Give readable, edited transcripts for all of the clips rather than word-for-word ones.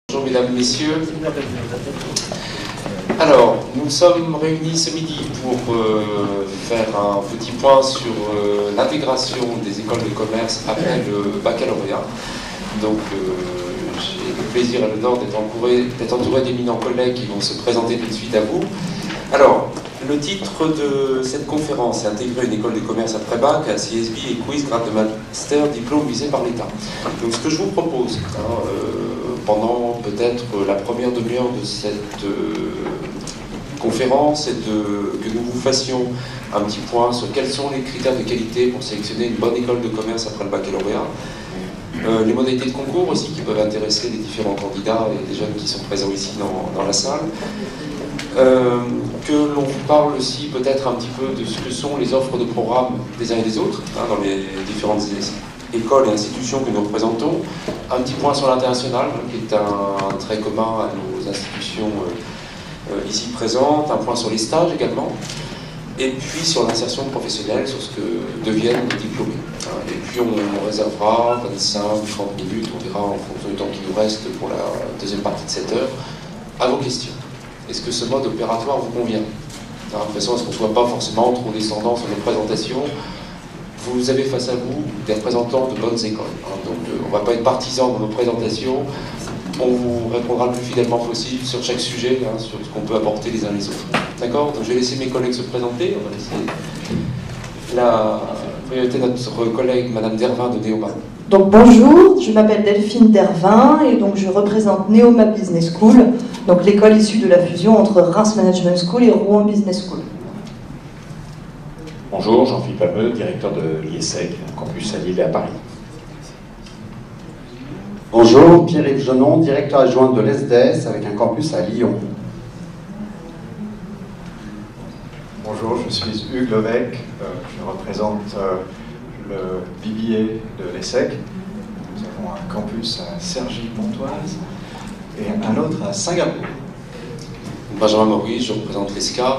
Bonjour mesdames, messieurs. Alors, nous sommes réunis ce midi pour faire un petit point sur l'intégration des écoles de commerce après le baccalauréat. Donc, j'ai le plaisir et l'honneur d'être entouré d'éminents collègues qui vont se présenter tout de suite à vous. Alors, le titre de cette conférence est Intégrer une école de commerce après bac, à CSB et quiz, grade de master, diplôme visé par l'État. Donc, ce que je vous propose, pendant peut-être la première demi-heure de cette conférence, c'est que nous vous fassions un petit point sur quels sont les critères de qualité pour sélectionner une bonne école de commerce après le baccalauréat. Les modalités de concours aussi qui peuvent intéresser les différents candidats et les jeunes qui sont présents ici dans la salle. Que l'on vous parle aussi peut-être un petit peu de ce que sont les offres de programmes des uns et des autres dans les différentes écoles et institutions que nous représentons. Un petit point sur l'international, qui est un trait commun à nos institutions ici présentes, un point sur les stages également, et puis sur l'insertion professionnelle, sur ce que deviennent les diplômés. Et puis on réservera 25-30 minutes, on verra en fonction du temps qui nous reste pour la deuxième partie de cette heure, à vos questions. Est-ce que ce mode opératoire vous convient? De toute façon, est-ce qu'on ne soit pas forcément trop descendant sur nos présentations? Vous avez face à vous des représentants de bonnes écoles. Donc on ne va pas être partisans dans nos présentations. On vous répondra le plus fidèlement possible sur chaque sujet, sur ce qu'on peut apporter les uns les autres. D'accord? Donc je vais laisser mes collègues se présenter. On va laisser la priorité de notre collègue, Madame Dervin de Neoma. Donc bonjour, je m'appelle Delphine Dervin et donc je représente Neoma Business School, donc l'école issue de la fusion entre Reims Management School et Rouen Business School. Bonjour, Jean-Philippe Hameux, directeur de l'IESEG, campus à Lille et à Paris. Bonjour, Pierre-Yves Jeannon, directeur adjoint de l'ESDES avec un campus à Lyon. Bonjour, je suis Hugues Levesque, je représente le BBA de l'ESSEC. Nous avons un campus à Cergy-Pontoise et un autre à Singapour. Benjamin Maurice, je représente l'ESCA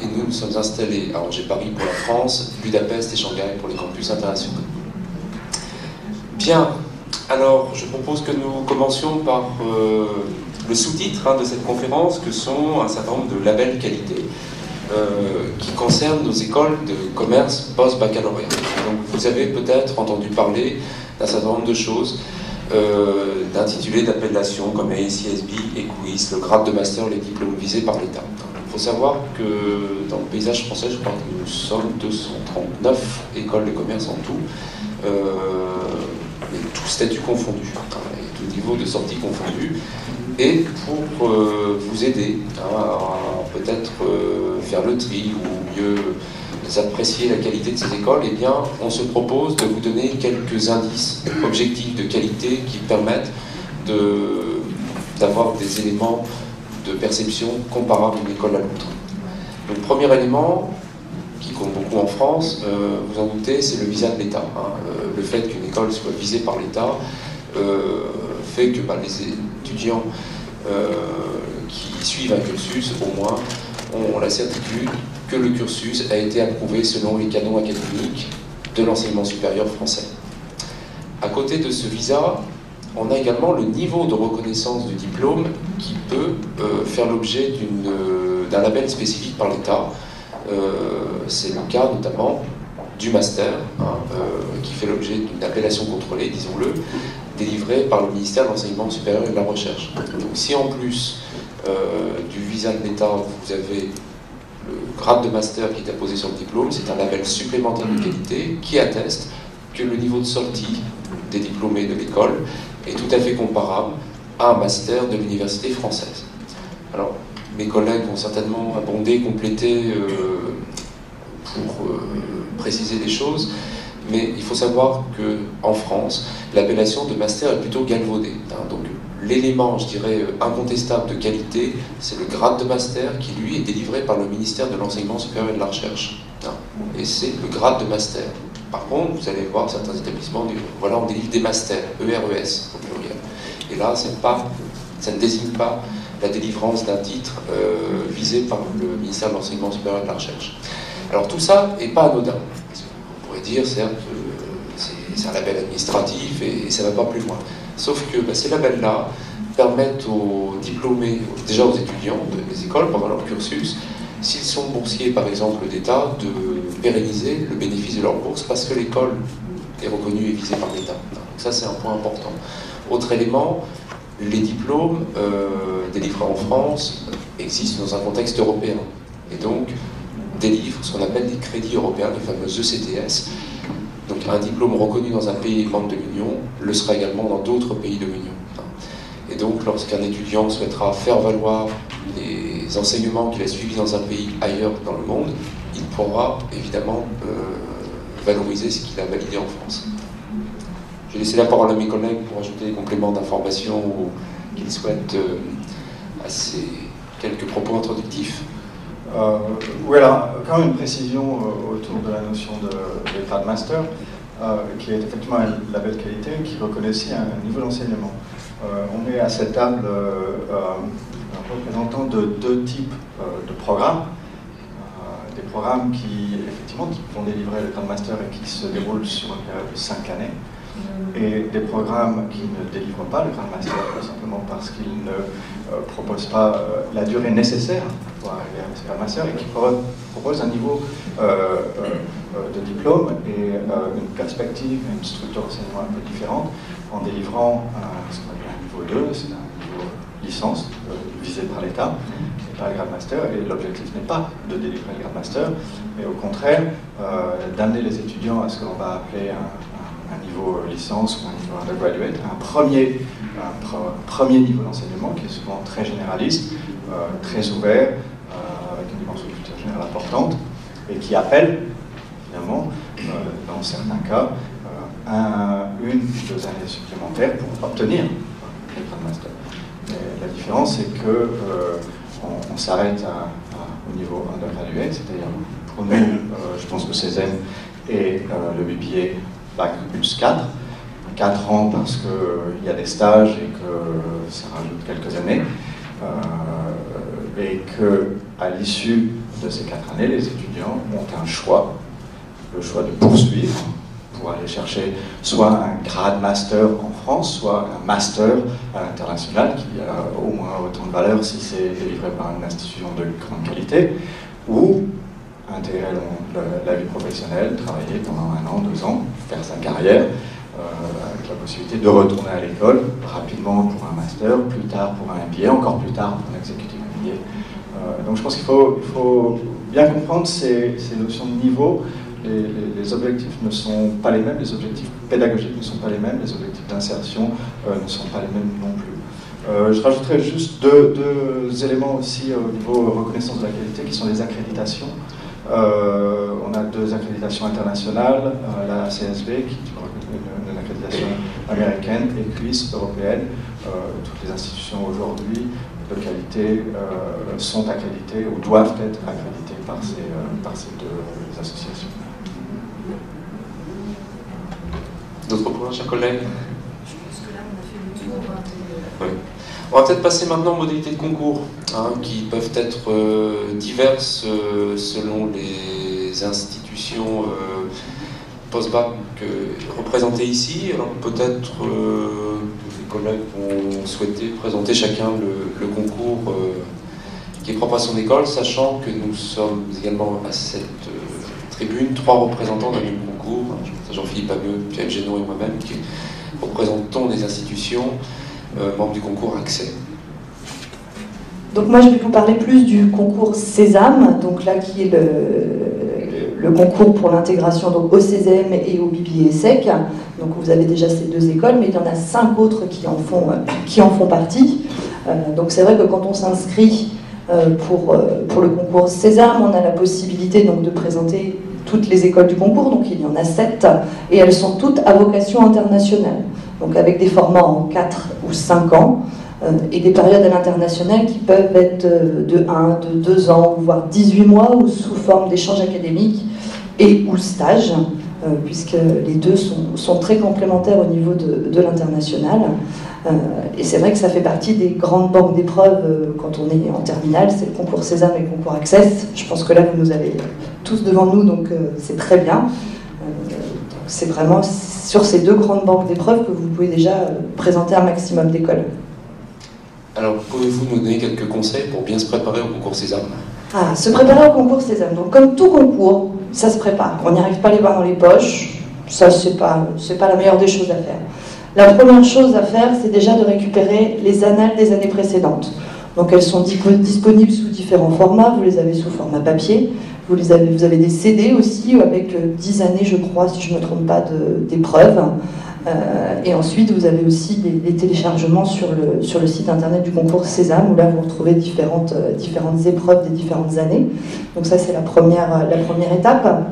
et nous sommes installés à Angers-Paris pour la France, Budapest et Shanghai pour les campus internationaux. Bien, alors je propose que nous commencions par le sous-titre de cette conférence que sont un certain nombre de labels qualité. Qui concerne nos écoles de commerce post-baccalauréat. Donc vous avez peut-être entendu parler d'un certain nombre de choses, d'intitulés d'appellation comme ACSB, EQUIS, le grade de master, les diplômes visés par l'État. Il faut savoir que dans le paysage français, je crois que nous sommes 239 écoles de commerce en tout, et tout statut confondu, et tout niveau de sortie confondu. Et pour vous aider à peut-être faire le tri ou mieux apprécier la qualité de ces écoles, eh bien, on se propose de vous donner quelques indices objectifs de qualité qui permettent d'avoir des éléments de perception comparables d'une école à l'autre. Le premier élément, qui compte beaucoup en France, vous en doutez, c'est le visa de l'État. Le fait qu'une école soit visée par l'État fait que les étudiants qui suivent un cursus, au moins, ont la certitude que le cursus a été approuvé selon les canons académiques de l'enseignement supérieur français. À côté de ce visa, on a également le niveau de reconnaissance du diplôme qui peut faire l'objet d'un label spécifique par l'État. C'est le cas notamment du master, qui fait l'objet d'une appellation contrôlée, disons-le, délivrée par le ministère de l'Enseignement supérieur et de la Recherche. Donc si en plus du visa de l'État, vous avez le grade de master qui est apposé sur le diplôme, c'est un label supplémentaire de qualité qui atteste que le niveau de sortie des diplômés de l'école est tout à fait comparable à un master de l'université française. Alors, mes collègues vont certainement abonder, compléter pour préciser les choses, mais il faut savoir qu'en France, l'appellation de master est plutôt galvaudée. Donc l'élément, je dirais, incontestable de qualité, c'est le grade de master qui, lui, est délivré par le ministère de l'Enseignement supérieur et de la Recherche. Et c'est le grade de master. Par contre, vous allez voir certains établissements, voilà, on délivre des masters, ERES au pluriel. Et là, ça ne désigne pas la délivrance d'un titre visé par le ministère de l'Enseignement supérieur et de la Recherche. Alors tout ça n'est pas anodin. On pourrait dire, certes, c'est un label administratif et ça ne va pas plus loin. Sauf que ces labels-là permettent aux diplômés, déjà aux étudiants des écoles pendant leur cursus, s'ils sont boursiers par exemple d'État, de pérenniser le bénéfice de leur bourse parce que l'école est reconnue et visée par l'État. Donc ça c'est un point important. Autre élément, les diplômes délivrés en France existent dans un contexte européen et donc délivrent ce qu'on appelle des crédits européens, les fameux ECTS. Donc un diplôme reconnu dans un pays membre de l'Union le sera également dans d'autres pays de l'Union. Et donc lorsqu'un étudiant souhaitera faire valoir les enseignements qu'il a suivis dans un pays ailleurs dans le monde, il pourra évidemment valoriser ce qu'il a validé en France. J'ai laissé la parole à mes collègues pour ajouter des compléments d'information ou qu'ils souhaitent à ces quelques propos introductifs. Oui, alors, quand même une précision autour de la notion d'état de master, qui est effectivement un label qualité qui reconnaît aussi un niveau d'enseignement. On est à cette table représentant de deux types de programmes. Des programmes qui, effectivement, qui vont délivrer le temps de master et qui se déroulent sur une période de 5 années. Et des programmes qui ne délivrent pas le Grand Master, tout simplement parce qu'ils ne proposent pas la durée nécessaire pour arriver à ce Grand Master et qui proposent un niveau de diplôme et une perspective, une structure d'enseignement un peu différente en délivrant ce qu'on appelle un niveau 2, c'est un niveau licence visé par l'État et par le Grand Master. Et l'objectif n'est pas de délivrer le Grand Master, mais au contraire d'amener les étudiants à ce que l'on va appeler un niveau licence ou un niveau undergraduate, un premier niveau d'enseignement qui est souvent très généraliste, très ouvert, avec une dimension culture générale importante, et qui appelle, finalement, dans certains cas, une ou 2 années supplémentaires pour obtenir le Grand Master. Mais la différence, c'est que on s'arrête au niveau undergraduate, c'est-à-dire pour nous, je pense que CESEM et le BBA Bac plus 4 ans parce qu'il y a des stages et que ça rajoute quelques années, et qu'à l'issue de ces 4 années, les étudiants ont un choix, le choix de poursuivre pour aller chercher soit un grade master en France, soit un master à l'international qui a au moins autant de valeur si c'est délivré par une institution de grande qualité, ou intégrer la vie professionnelle, travailler pendant 1 an, 2 ans, faire sa carrière, avec la possibilité de retourner à l'école rapidement pour un master, plus tard pour un MBA, encore plus tard pour un executive MBA. Donc je pense qu'il faut bien comprendre ces notions de niveau. Les objectifs ne sont pas les mêmes, les objectifs pédagogiques ne sont pas les mêmes, les objectifs d'insertion ne sont pas les mêmes non plus. Je rajouterai juste deux éléments aussi au niveau reconnaissance de la qualité qui sont les accréditations. On a 2 accréditations internationales, la CSB qui est une accréditation américaine et CUIS européenne. Toutes les institutions aujourd'hui de qualité sont accréditées ou doivent être accréditées par ces 2 associations. D'autres points, chers collègues? Je pense que là, on a fait le tour. Oui. On va peut-être passer maintenant aux modalités de concours, qui peuvent être diverses selon les institutions post-bac représentées ici. Alors peut-être que les collègues vont souhaiter présenter chacun le concours qui est propre à son école, sachant que nous sommes également à cette tribune 3 représentants d'un même concours, Jean-Philippe Abeux, Pierre Génaud et moi-même, qui représentons des institutions membres du concours Accès. Donc moi je vais vous parler plus du concours Sésame, donc là qui est le concours pour l'intégration donc au CESEM et au BBA ESSEC. Donc vous avez déjà ces 2 écoles, mais il y en a 5 autres qui en font partie. Donc c'est vrai que quand on s'inscrit pour le concours Sésame, on a la possibilité donc de présenter toutes les écoles du concours, donc il y en a 7, et elles sont toutes à vocation internationale, donc avec des formats en 4 ou 5 ans, et des périodes à l'international qui peuvent être de 1, de 2 ans, voire 18 mois, ou sous forme d'échanges académiques et ou stage, puisque les deux sont très complémentaires au niveau de l'international. Et c'est vrai que ça fait partie des grandes banques d'épreuves quand on est en terminale, c'est le concours Sésame et le concours Access. Je pense que là, vous nous avez tous devant nous, donc c'est très bien. c'est vraiment sur ces 2 grandes banques d'épreuves que vous pouvez déjà présenter un maximum d'écoles. Alors, pouvez-vous nous donner quelques conseils pour bien se préparer au concours Sésame? Ah, se préparer au concours Sésame. Donc, comme tout concours, ça se prépare. On n'y arrive pas les mains dans les poches. Ça, c'est pas la meilleure des choses à faire. La première chose à faire, c'est déjà de récupérer les annales des années précédentes. Donc, elles sont disponibles sous différents formats. Vous les avez sous format papier. Vous avez des CD aussi, avec 10 années, je crois, si je ne me trompe pas, d'épreuves. Et ensuite, vous avez aussi les téléchargements sur le site internet du concours Sésame, où là, vous retrouvez différentes épreuves des différentes années. Donc ça, c'est la première étape.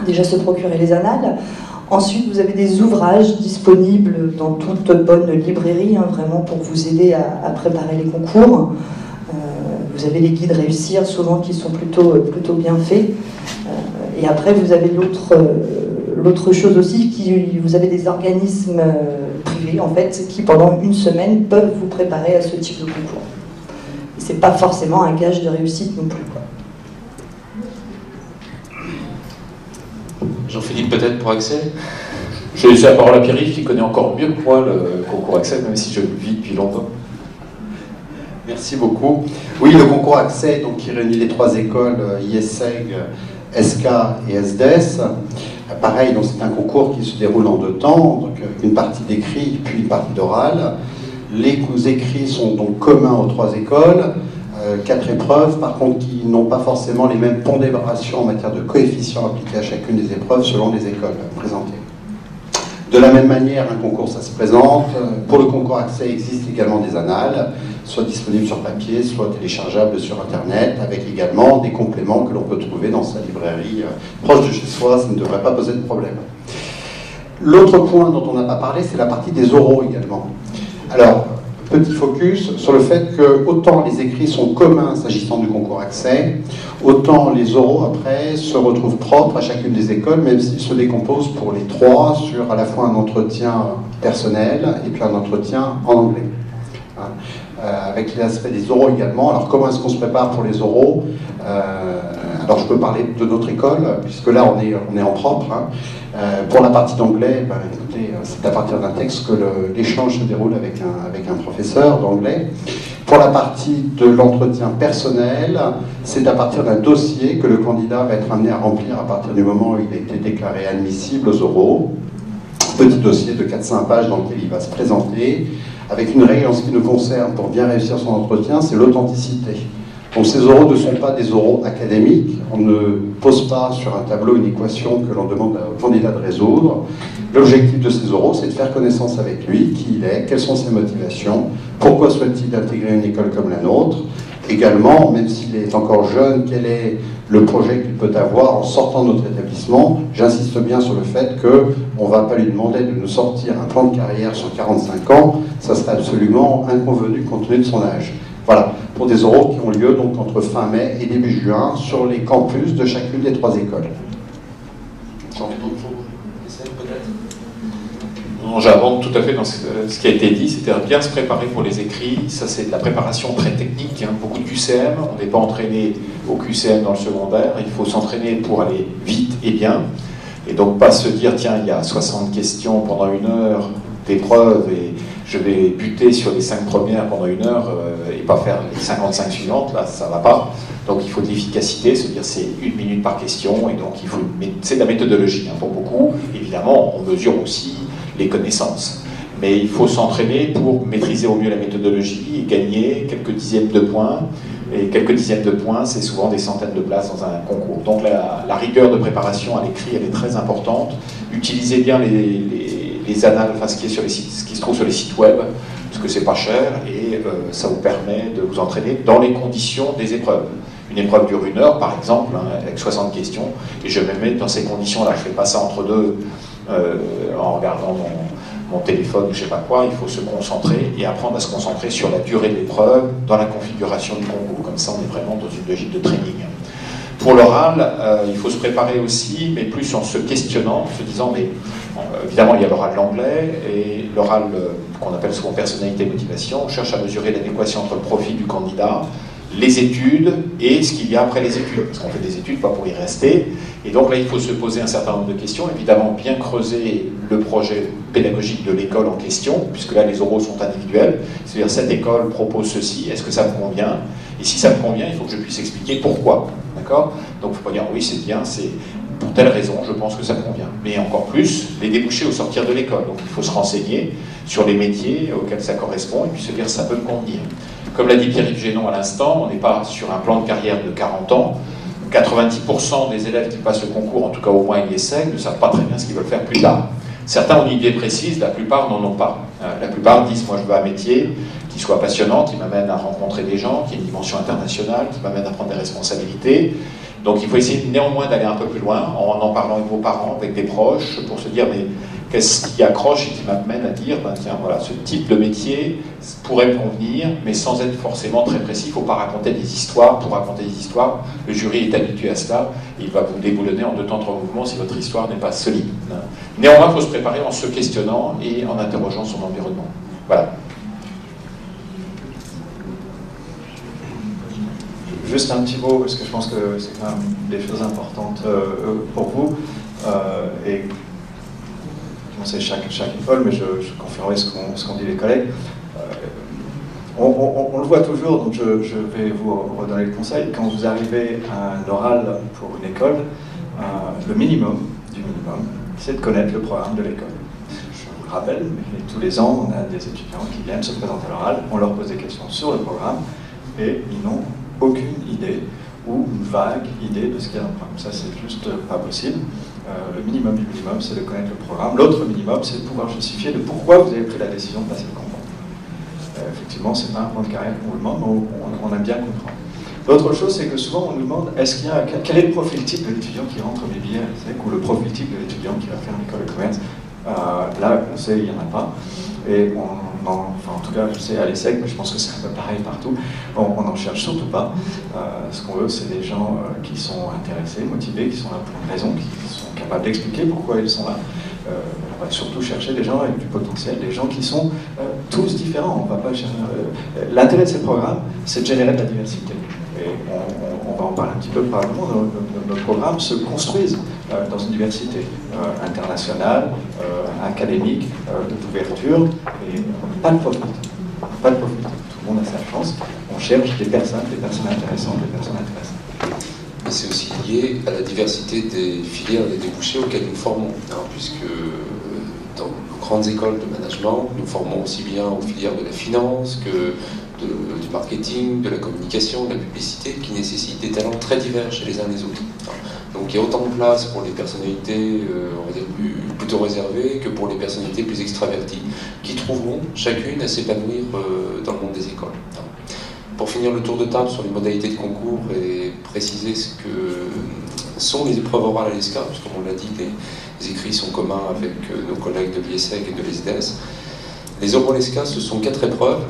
Déjà, se procurer les annales. Ensuite, vous avez des ouvrages disponibles dans toute bonne librairie, hein, vraiment pour vous aider à préparer les concours. Vous avez les guides Réussir, souvent qui sont plutôt bien faits. Et après, vous avez l'autre chose aussi, vous avez des organismes privés, en fait, qui pendant une semaine peuvent vous préparer à ce type de concours. C'est pas forcément un gage de réussite non plus, quoi. Jean-Philippe, peut-être pour Accès? Je vais laisser la parole à Pierre-Yves, qui connaît encore mieux que moi le concours Accès, même si je le vis depuis longtemps. Merci beaucoup. Oui, le concours Accès, donc, qui réunit les 3 écoles, IESEG, SK et SDS. Pareil, donc c'est un concours qui se déroule en 2 temps, donc une partie d'écrit puis une partie d'oral. Les écrits sont donc communs aux 3 écoles, 4 épreuves, par contre qui n'ont pas forcément les mêmes pondérations en matière de coefficients appliqués à chacune des épreuves selon les écoles présentées. De la même manière, un concours, ça se présente. Pour le concours Accès, il existe également des annales, soit disponibles sur papier, soit téléchargeables sur Internet, avec également des compléments que l'on peut trouver dans sa librairie proche de chez soi. Ça ne devrait pas poser de problème. L'autre point dont on n'a pas parlé, c'est la partie des oraux également. Alors, petit focus sur le fait que autant les écrits sont communs s'agissant du concours Accès, autant les oraux après se retrouvent propres à chacune des écoles, même s'ils se décomposent pour les 3 sur à la fois un entretien personnel et puis un entretien en anglais. Avec l'aspect des oraux également. Alors comment est-ce qu'on se prépare pour les oraux? Alors je peux parler de notre école, puisque là on est en propre. Pour la partie d'anglais, écoutez, c'est à partir d'un texte que l'échange se déroule avec un professeur d'anglais. Pour la partie de l'entretien personnel, c'est à partir d'un dossier que le candidat va être amené à remplir à partir du moment où il a été déclaré admissible aux oraux. Petit dossier de 4-5 pages dans lequel il va se présenter, avec une règle en ce qui nous concerne pour bien réussir son entretien, c'est l'authenticité. Donc ces oraux ne sont pas des oraux académiques, on ne pose pas sur un tableau une équation que l'on demande au candidat de résoudre. L'objectif de ces oraux, c'est de faire connaissance avec lui, qui il est, quelles sont ses motivations, pourquoi souhaite-t-il intégrer une école comme la nôtre, également, même s'il est encore jeune, quel est le projet qu'il peut avoir en sortant de notre établissement. J'insiste bien sur le fait qu'on ne va pas lui demander de nous sortir un plan de carrière sur 45 ans, ça serait absolument inconvenu compte tenu de son âge. Voilà, pour des oraux qui ont lieu donc entre fin mai et début juin sur les campus de chacune des 3 écoles. Non, j'abonde tout à fait dans ce qui a été dit, c'est-à-dire bien se préparer pour les écrits. Ça, c'est de la préparation très technique, beaucoup de QCM. On n'est pas entraîné au QCM dans le secondaire, il faut s'entraîner pour aller vite et bien. Et donc pas se dire, tiens, il y a 60 questions pendant 1 heure d'épreuve et je vais buter sur les 5 premières pendant 1 heure et pas faire les 55 suivantes, là ça va pas. Donc il faut de l'efficacité, se dire c'est 1 minute par question, et donc c'est de la méthodologie pour beaucoup. Évidemment, on mesure aussi les connaissances. Mais il faut s'entraîner pour maîtriser au mieux la méthodologie et gagner quelques dixièmes de points. Et quelques dixièmes de points, c'est souvent des centaines de places dans un concours. Donc la rigueur de préparation à l'écrit, elle est très importante. Utilisez bien les annales, enfin ce qui se trouve sur les sites web, parce que c'est pas cher, et ça vous permet de vous entraîner dans les conditions des épreuves. Une épreuve dure 1 heure, par exemple, avec 60 questions, et je me mets dans ces conditions-là. Je ne fais pas ça entre deux en regardant mon téléphone ou je ne sais pas quoi. Il faut se concentrer et apprendre à se concentrer sur la durée de l'épreuve, dans la configuration du concours. Comme ça, on est vraiment dans une logique de training. Pour l'oral, il faut se préparer aussi, mais plus en se questionnant, en se disant, mais évidemment, il y a l'oral d'anglais et l'oral qu'on appelle souvent personnalité et motivation. On cherche à mesurer l'adéquation entre le profil du candidat, les études et ce qu'il y a après les études. Parce qu'on fait des études pas pour y rester. Et donc là, il faut se poser un certain nombre de questions. Évidemment, bien creuser le projet pédagogique de l'école en question, puisque là, les oraux sont individuels. C'est-à-dire, cette école propose ceci, est-ce que ça me convient? Et si ça me convient, il faut que je puisse expliquer pourquoi. D'accord? Donc, il ne faut pas dire, oui, c'est bien, c'est pour telle raison, je pense que ça me convient. Mais encore plus, les débouchés au sortir de l'école. Donc, il faut se renseigner sur les métiers auxquels ça correspond, et puis se dire, ça peut me convenir. Comme l'a dit Pierre-Yves Génon à l'instant, on n'est pas sur un plan de carrière de 40 ans. 90% des élèves qui passent le concours, en tout cas au moins l'IESEG, ne savent pas très bien ce qu'ils veulent faire plus tard. Certains ont une idée précise, la plupart n'en ont pas. La plupart disent, moi je veux un métier qui soit passionnant, qui m'amène à rencontrer des gens, qui ait une dimension internationale, qui m'amène à prendre des responsabilités. Donc il faut essayer néanmoins d'aller un peu plus loin, en parlant avec vos parents, avec des proches, pour se dire, mais qu'est-ce qui accroche et qui m'amène à dire, ben, tiens, voilà, ce type de métier pourrait me convenir, mais sans être forcément très précis. Il ne faut pas raconter des histoires pour raconter des histoires. Le jury est habitué à cela. Il va vous déboulonner en 2 temps 3 mouvements si votre histoire n'est pas solide. Néanmoins, il faut se préparer en se questionnant et en interrogeant son environnement. Voilà. Juste un petit mot, parce que je pense que c'est quand même des choses importantes pour vous. Et c'est chaque école, mais je confirmerai ce qu'ont dit les collègues. On le voit toujours, donc je vais vous redonner le conseil. Quand vous arrivez à un oral pour une école, le minimum du minimum, c'est de connaître le programme de l'école. Je vous le rappelle, mais tous les ans, on a des étudiants qui viennent se présenter à l'oral, on leur pose des questions sur le programme, et ils n'ont aucune idée ou une vague idée de ce qu'il y a dans le programme. Ça, c'est juste pas possible. Le minimum du minimum, c'est de connaître le programme. L'autre minimum, c'est de pouvoir justifier de pourquoi vous avez pris la décision de passer le concours. Effectivement, c'est pas un plan de carrière qu'on vous demande, mais on aime bien comprendre. L'autre chose, c'est que souvent, on nous demande quel est le profil type de l'étudiant qui rentre au BBA à l'ESSEC, ou le profil type de l'étudiant qui va faire une école de commerce. Là, on sait, il n'y en a pas. Et en tout cas, je sais à l'ESSEC, mais je pense que c'est un peu pareil partout, on n'en cherche surtout pas. Ce qu'on veut, c'est des gens qui sont intéressés, motivés, qui sont là pour une raison, qui sont capables d'expliquer pourquoi ils sont là. On va surtout chercher des gens avec du potentiel, des gens qui sont tous différents. On va pas chercher. L'intérêt de ces programmes, c'est de générer de la diversité. Et on va en parler un petit peu probablement. Nos programmes se construisent dans une diversité internationale, académique, d'ouverture, et pas de profil. Pas de profil. Tout le monde a sa chance. On cherche des personnes intéressantes, des personnes intéressantes. Mais c'est aussi lié à la diversité des filières et des débouchés auxquels nous formons, puisque dans nos grandes écoles de management, nous formons aussi bien aux filières de la finance que du marketing, de la communication, de la publicité, qui nécessitent des talents très divers chez les uns les autres. Donc il y a autant de place pour les personnalités, on va dire, plutôt réservées que pour les personnalités plus extraverties, qui trouveront chacune à s'épanouir dans le monde des écoles. Pour finir le tour de table sur les modalités de concours et préciser ce que sont les épreuves orales à l'ESCA, puisque comme on l'a dit, les écrits sont communs avec nos collègues de l'IESEG et de l'ESDES. Les oraux à l'ESCA, ce sont 4 épreuves.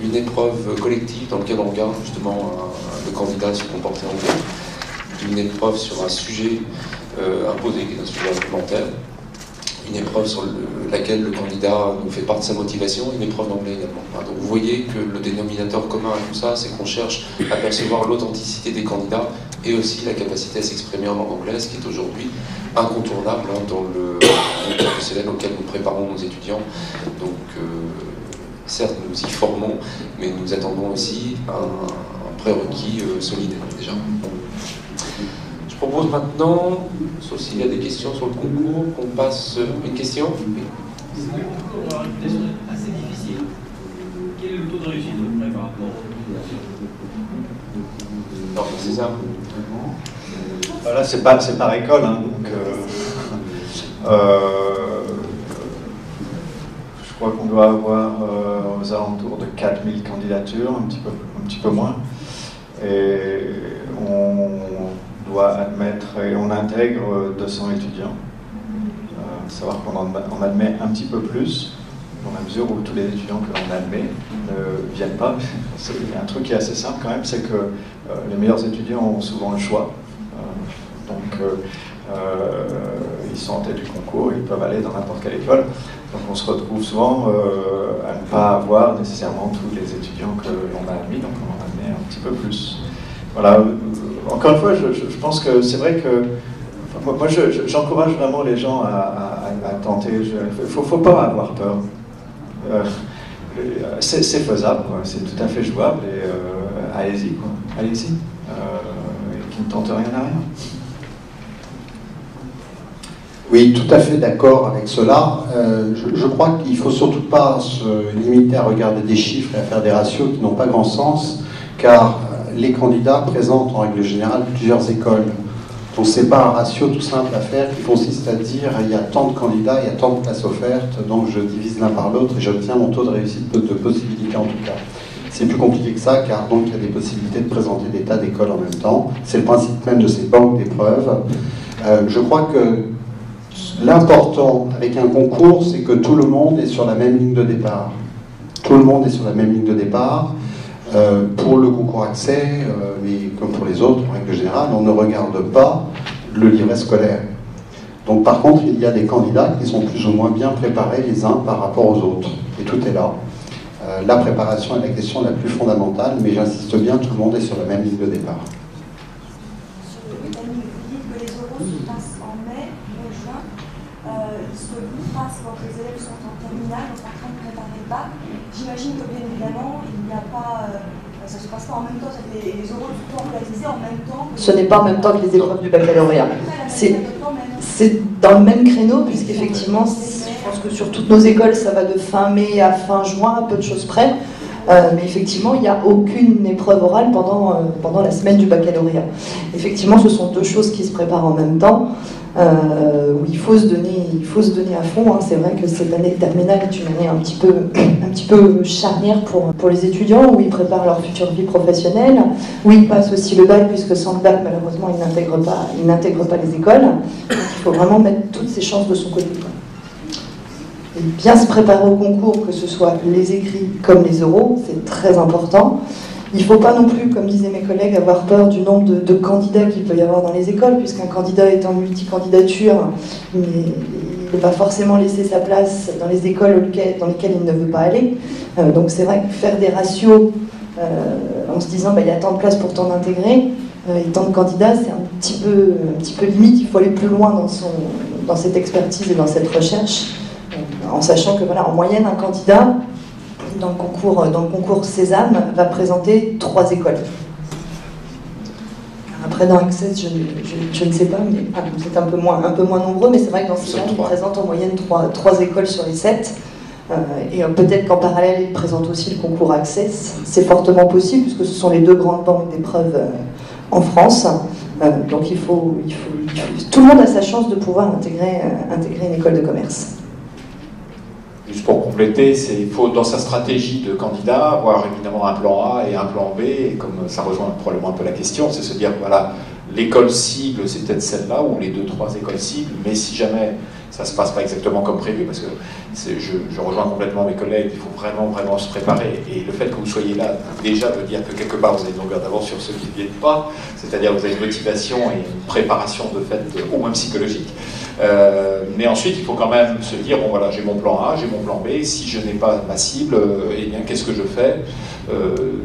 Une épreuve collective dans laquelle on regarde justement le candidat se comporter en groupe. Une épreuve sur un sujet imposé, qui est un sujet argumentaire. Une épreuve sur laquelle le candidat nous fait part de sa motivation, une épreuve d'anglais également. Donc vous voyez que le dénominateur commun à tout ça, c'est qu'on cherche à percevoir l'authenticité des candidats et aussi la capacité à s'exprimer en langue anglaise, qui est aujourd'hui incontournable dans le concours professionnel auquel nous préparons nos étudiants. Donc certes, nous y formons, mais nous attendons aussi un prérequis solide déjà. Je propose maintenant, sauf s'il y a des questions sur le concours, qu'on passe une question. C'est un concours assez difficile. Quel est le taux de réussite par rapport Non, c'est ça. Là, c'est par école, donc je crois qu'on doit avoir aux alentours de 4000 candidatures, un petit peu moins. Et on doit admettre, et on intègre 200 étudiants. Savoir qu'on en admet un petit peu plus, dans la mesure où tous les étudiants que l'on admet ne viennent pas. Il y a un truc qui est assez simple quand même, c'est que les meilleurs étudiants ont souvent le choix. Donc ils sont en tête du concours, ils peuvent aller dans n'importe quelle école. Donc on se retrouve souvent à ne pas avoir nécessairement tous les étudiants que l'on a admis, donc on en a amené un petit peu plus. Voilà, encore une fois, je pense que c'est vrai que moi j'encourage vraiment les gens à tenter. Il ne faut pas avoir peur. C'est faisable, c'est tout à fait jouable, et allez-y, allez-y. Qui ne tente rien à rien. Oui, tout à fait d'accord avec cela. Je crois qu'il ne faut surtout pas se limiter à regarder des chiffres et à faire des ratios qui n'ont pas grand sens, car les candidats présentent en règle générale plusieurs écoles. Donc ce n'est pas un ratio tout simple à faire qui consiste à dire il y a tant de candidats, il y a tant de places offertes, donc je divise l'un par l'autre et j'obtiens mon taux de réussite de possibilité en tout cas. C'est plus compliqué que ça, car donc il y a des possibilités de présenter des tas d'écoles en même temps. C'est le principe même de ces banques d'épreuves. Je crois que l'important avec un concours, c'est que tout le monde est sur la même ligne de départ. Tout le monde est sur la même ligne de départ. Pour le concours accès, mais comme pour les autres, en règle générale, on ne regarde pas le livret scolaire. Donc par contre, il y a des candidats qui sont plus ou moins bien préparés les uns par rapport aux autres. Et tout est là. La préparation est la question la plus fondamentale, mais j'insiste bien, tout le monde est sur la même ligne de départ. Sur le timing, vous dites que les oraux se passent en mai ou juin. Ce que vous passe quand les élèves sont en terminale, sont en train de préparer le bac. J'imagine que bien évidemment, il n'y a pas, ça ne se passe pas en même temps, les oraux sont organisés en même temps. Ce n'est pas en même temps que les épreuves du baccalauréat. C'est dans le même créneau, puisqu'effectivement, je pense que sur toutes nos écoles, ça va de fin mai à fin juin, à peu de choses près. Mais effectivement, il n'y a aucune épreuve orale pendant la semaine du baccalauréat. Effectivement, ce sont deux choses qui se préparent en même temps, où il faut se donner à fond. Hein. C'est vrai que cette année terminale est une année un petit peu charnière pour les étudiants, où ils préparent leur future vie professionnelle, où ils passent aussi le bac, puisque sans le bac, malheureusement, ils n'intègrent pas les écoles. Donc, il faut vraiment mettre toutes ses chances de son côté. Et bien se préparer au concours, que ce soit les écrits comme les oraux, c'est très important. Il ne faut pas non plus, comme disaient mes collègues, avoir peur du nombre de candidats qu'il peut y avoir dans les écoles, puisqu'un candidat est en multicandidature, mais il ne va pas forcément laisser sa place dans les écoles dans lesquelles il ne veut pas aller. Donc c'est vrai que faire des ratios en se disant il y a tant de places pour tant d'intégrer et tant de candidats, c'est un petit peu limite. Il faut aller plus loin dans cette expertise et dans cette recherche, en sachant que en moyenne, un candidat dans le concours Sésame va présenter 3 écoles. Après, dans Access, je ne sais pas, mais c'est un peu moins nombreux, mais c'est vrai que dans Sésame, il présente en moyenne 3 écoles sur les 7. Et peut-être qu'en parallèle, il présente aussi le concours Access. C'est fortement possible, puisque ce sont les 2 grandes banques d'épreuves en France. Donc tout le monde a sa chance de pouvoir intégrer une école de commerce. Juste pour compléter, il faut dans sa stratégie de candidat avoir évidemment un plan A et un plan B, et comme ça rejoint probablement un peu la question, c'est se dire voilà, l'école cible c'est peut-être celle-là, ou les 2-3 écoles cibles, mais si jamais ça ne se passe pas exactement comme prévu, parce que je rejoins complètement mes collègues, il faut vraiment se préparer, et le fait que vous soyez là déjà veut dire que quelque part vous avez une longueur d'avance sur ceux qui ne viennent pas, c'est-à-dire que vous avez une motivation et une préparation de fait au moins psychologique. Mais ensuite, il faut quand même se dire, bon voilà, j'ai mon plan A, j'ai mon plan B, si je n'ai pas ma cible, eh bien qu'est-ce que je fais,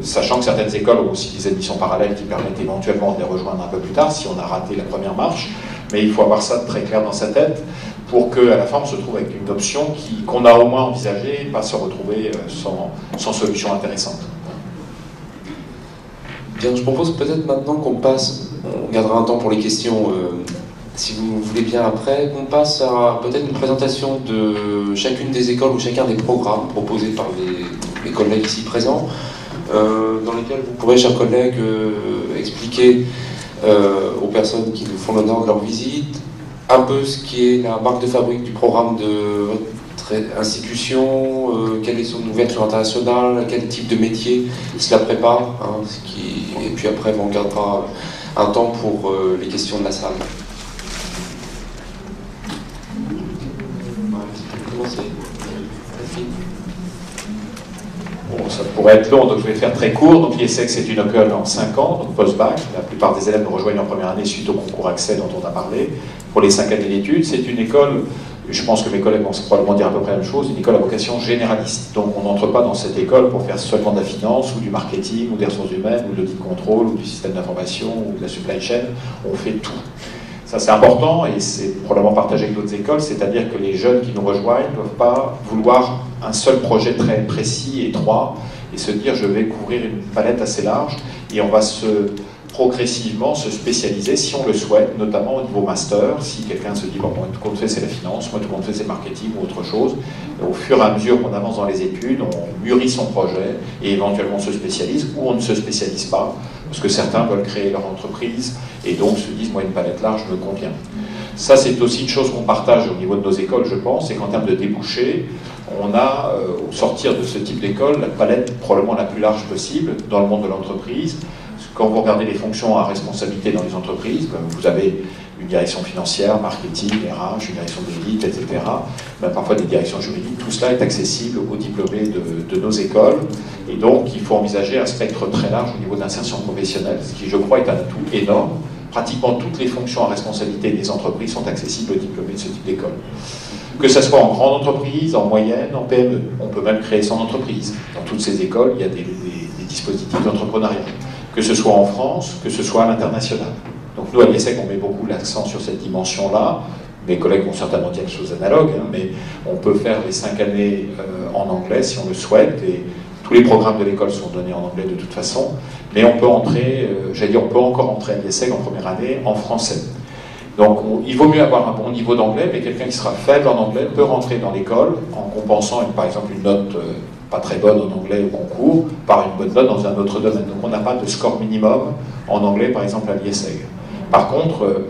sachant que certaines écoles ont aussi des admissions parallèles qui permettent éventuellement de les rejoindre un peu plus tard, si on a raté la première marche, mais il faut avoir ça très clair dans sa tête, pour qu'à la fin on se trouve avec une option qu'on a au moins envisagée, et pas se retrouver sans solution intéressante. Bien, je propose peut-être maintenant qu'on passe, on gardera un temps pour les questions, si vous voulez bien après, qu'on passe à peut-être une présentation de chacune des écoles ou chacun des programmes proposés par les collègues ici présents, dans lesquels vous pourrez, chers collègues, expliquer aux personnes qui nous font l'honneur de leur visite un peu ce qui est la marque de fabrique du programme de votre institution, quelle est son ouverture internationale, à quel type de métier cela prépare, et puis après on gardera un temps pour les questions de la salle. Bon, ça pourrait être long, donc je vais faire très court. Donc l'IESEG, c'est une école en 5 ans, donc post-bac. La plupart des élèves nous rejoignent en première année suite au concours accès dont on a parlé. Pour les 5 années d'études, c'est une école, je pense que mes collègues vont probablement dire à peu près la même chose, une école à vocation généraliste. Donc on n'entre pas dans cette école pour faire seulement de la finance, ou du marketing, ou des ressources humaines, ou de l'audit contrôle, ou du système d'information, ou de la supply chain. On fait tout. Ça, c'est important et c'est probablement partagé avec d'autres écoles, c'est-à-dire que les jeunes qui nous rejoignent ne doivent pas vouloir un seul projet très précis, étroit, et se dire je vais couvrir une palette assez large, et on va progressivement se spécialiser si on le souhaite, notamment au niveau master, si quelqu'un se dit bon, moi tout compte fait c'est la finance, moi tout compte fait c'est le marketing ou autre chose. Et au fur et à mesure qu'on avance dans les études, on mûrit son projet et éventuellement on se spécialise ou on ne se spécialise pas, parce que certains veulent créer leur entreprise et donc se disent moi une palette large me convient. Ça c'est aussi une chose qu'on partage au niveau de nos écoles, je pense, c'est qu'en termes de débouchés, on a, au sortir de ce type d'école, la palette probablement la plus large possible dans le monde de l'entreprise. Quand vous regardez les fonctions à responsabilité dans les entreprises, comme vous avez une direction financière, marketing, RH, une direction d'audit, etc., même parfois des directions juridiques, tout cela est accessible aux diplômés de nos écoles. Et donc, il faut envisager un spectre très large au niveau d'insertion professionnelle, ce qui, je crois, est un atout énorme. Pratiquement toutes les fonctions à responsabilité des entreprises sont accessibles aux diplômés de ce type d'école. Que ce soit en grande entreprise, en moyenne, en PME. On peut même créer son entreprise. Dans toutes ces écoles, il y a des dispositifs d'entrepreneuriat. Que ce soit en France, que ce soit à l'international. Donc nous, à l'IESEG, on met beaucoup l'accent sur cette dimension-là. Mes collègues vont certainement dire des choses analogues, hein, mais on peut faire les 5 années en anglais si on le souhaite, et tous les programmes de l'école sont donnés en anglais de toute façon, mais on peut entrer, on peut encore entrer à l'IESEG en première année en français. Donc il vaut mieux avoir un bon niveau d'anglais, mais quelqu'un qui sera faible en anglais peut rentrer dans l'école en compensant par exemple une note pas très bonne en anglais au concours par une bonne note dans un autre domaine. Donc on n'a pas de score minimum en anglais par exemple à l'IESEG. Par contre,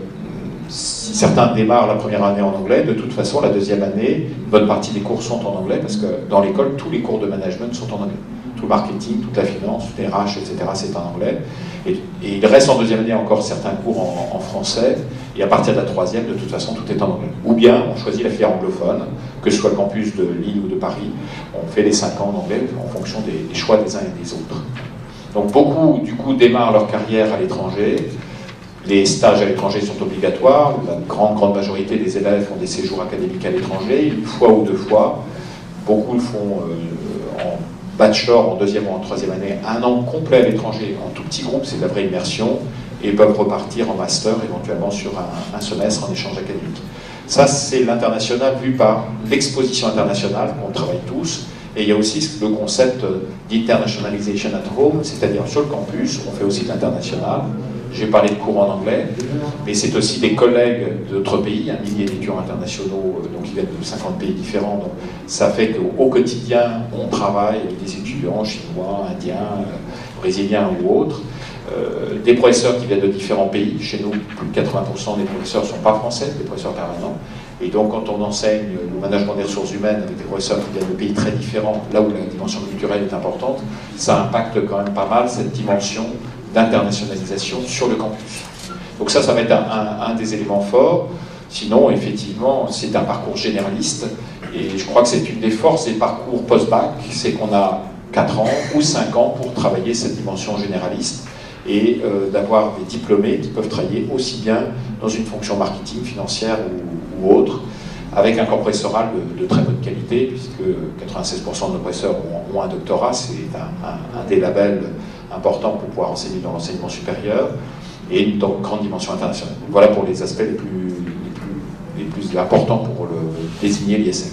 si certains démarrent la première année en anglais, de toute façon la deuxième année, une bonne partie des cours sont en anglais parce que dans l'école, tous les cours de management sont en anglais. Tout le marketing, toute la finance, tout les RH, etc. c'est en anglais. Et il reste en deuxième année encore certains cours en français, et à partir de la troisième, de toute façon, tout est en anglais. Ou bien on choisit la filière anglophone, que ce soit le campus de Lille ou de Paris, on fait les 5 ans en anglais en fonction des choix des uns et des autres. Donc beaucoup, du coup, démarrent leur carrière à l'étranger. Les stages à l'étranger sont obligatoires. La grande majorité des élèves font des séjours académiques à l'étranger, une fois ou 2 fois. Beaucoup le font en bachelor, en deuxième ou en troisième année, 1 an complet à l'étranger, en tout petit groupe, c'est de la vraie immersion, et peuvent repartir en master, éventuellement sur un semestre en échange académique. Ça, c'est l'international vu par l'exposition internationale qu'on travaille tous, et il y a aussi le concept d'internationalization at home, c'est-à-dire sur le campus, on fait aussi de l'international. J'ai parlé de cours en anglais, mais c'est aussi des collègues d'autres pays, 1 millier d'étudiants internationaux, donc ils viennent de 50 pays différents. Donc ça fait qu'au quotidien, on travaille avec des étudiants chinois, indiens, brésiliens ou autres, des professeurs qui viennent de différents pays. Chez nous, plus de 80% des professeurs ne sont pas français, des professeurs permanents. Et donc quand on enseigne le management des ressources humaines avec des professeurs qui viennent de pays très différents, là où la dimension culturelle est importante, ça impacte quand même pas mal cette dimension d'internationalisation sur le campus. Donc ça va être un des éléments forts. Sinon, effectivement, c'est un parcours généraliste, et je crois que c'est une des forces des parcours post-bac, c'est qu'on a 4 ans ou 5 ans pour travailler cette dimension généraliste, et d'avoir des diplômés qui peuvent travailler aussi bien dans une fonction marketing, financière ou autre, avec un corps professoral de très bonne qualité, puisque 96% de nos professeurs ont un doctorat, c'est un des labels importants pour pouvoir enseigner dans l'enseignement supérieur, et une grande dimension internationale. Voilà pour les aspects les plus importants pour désigner l'IESEG.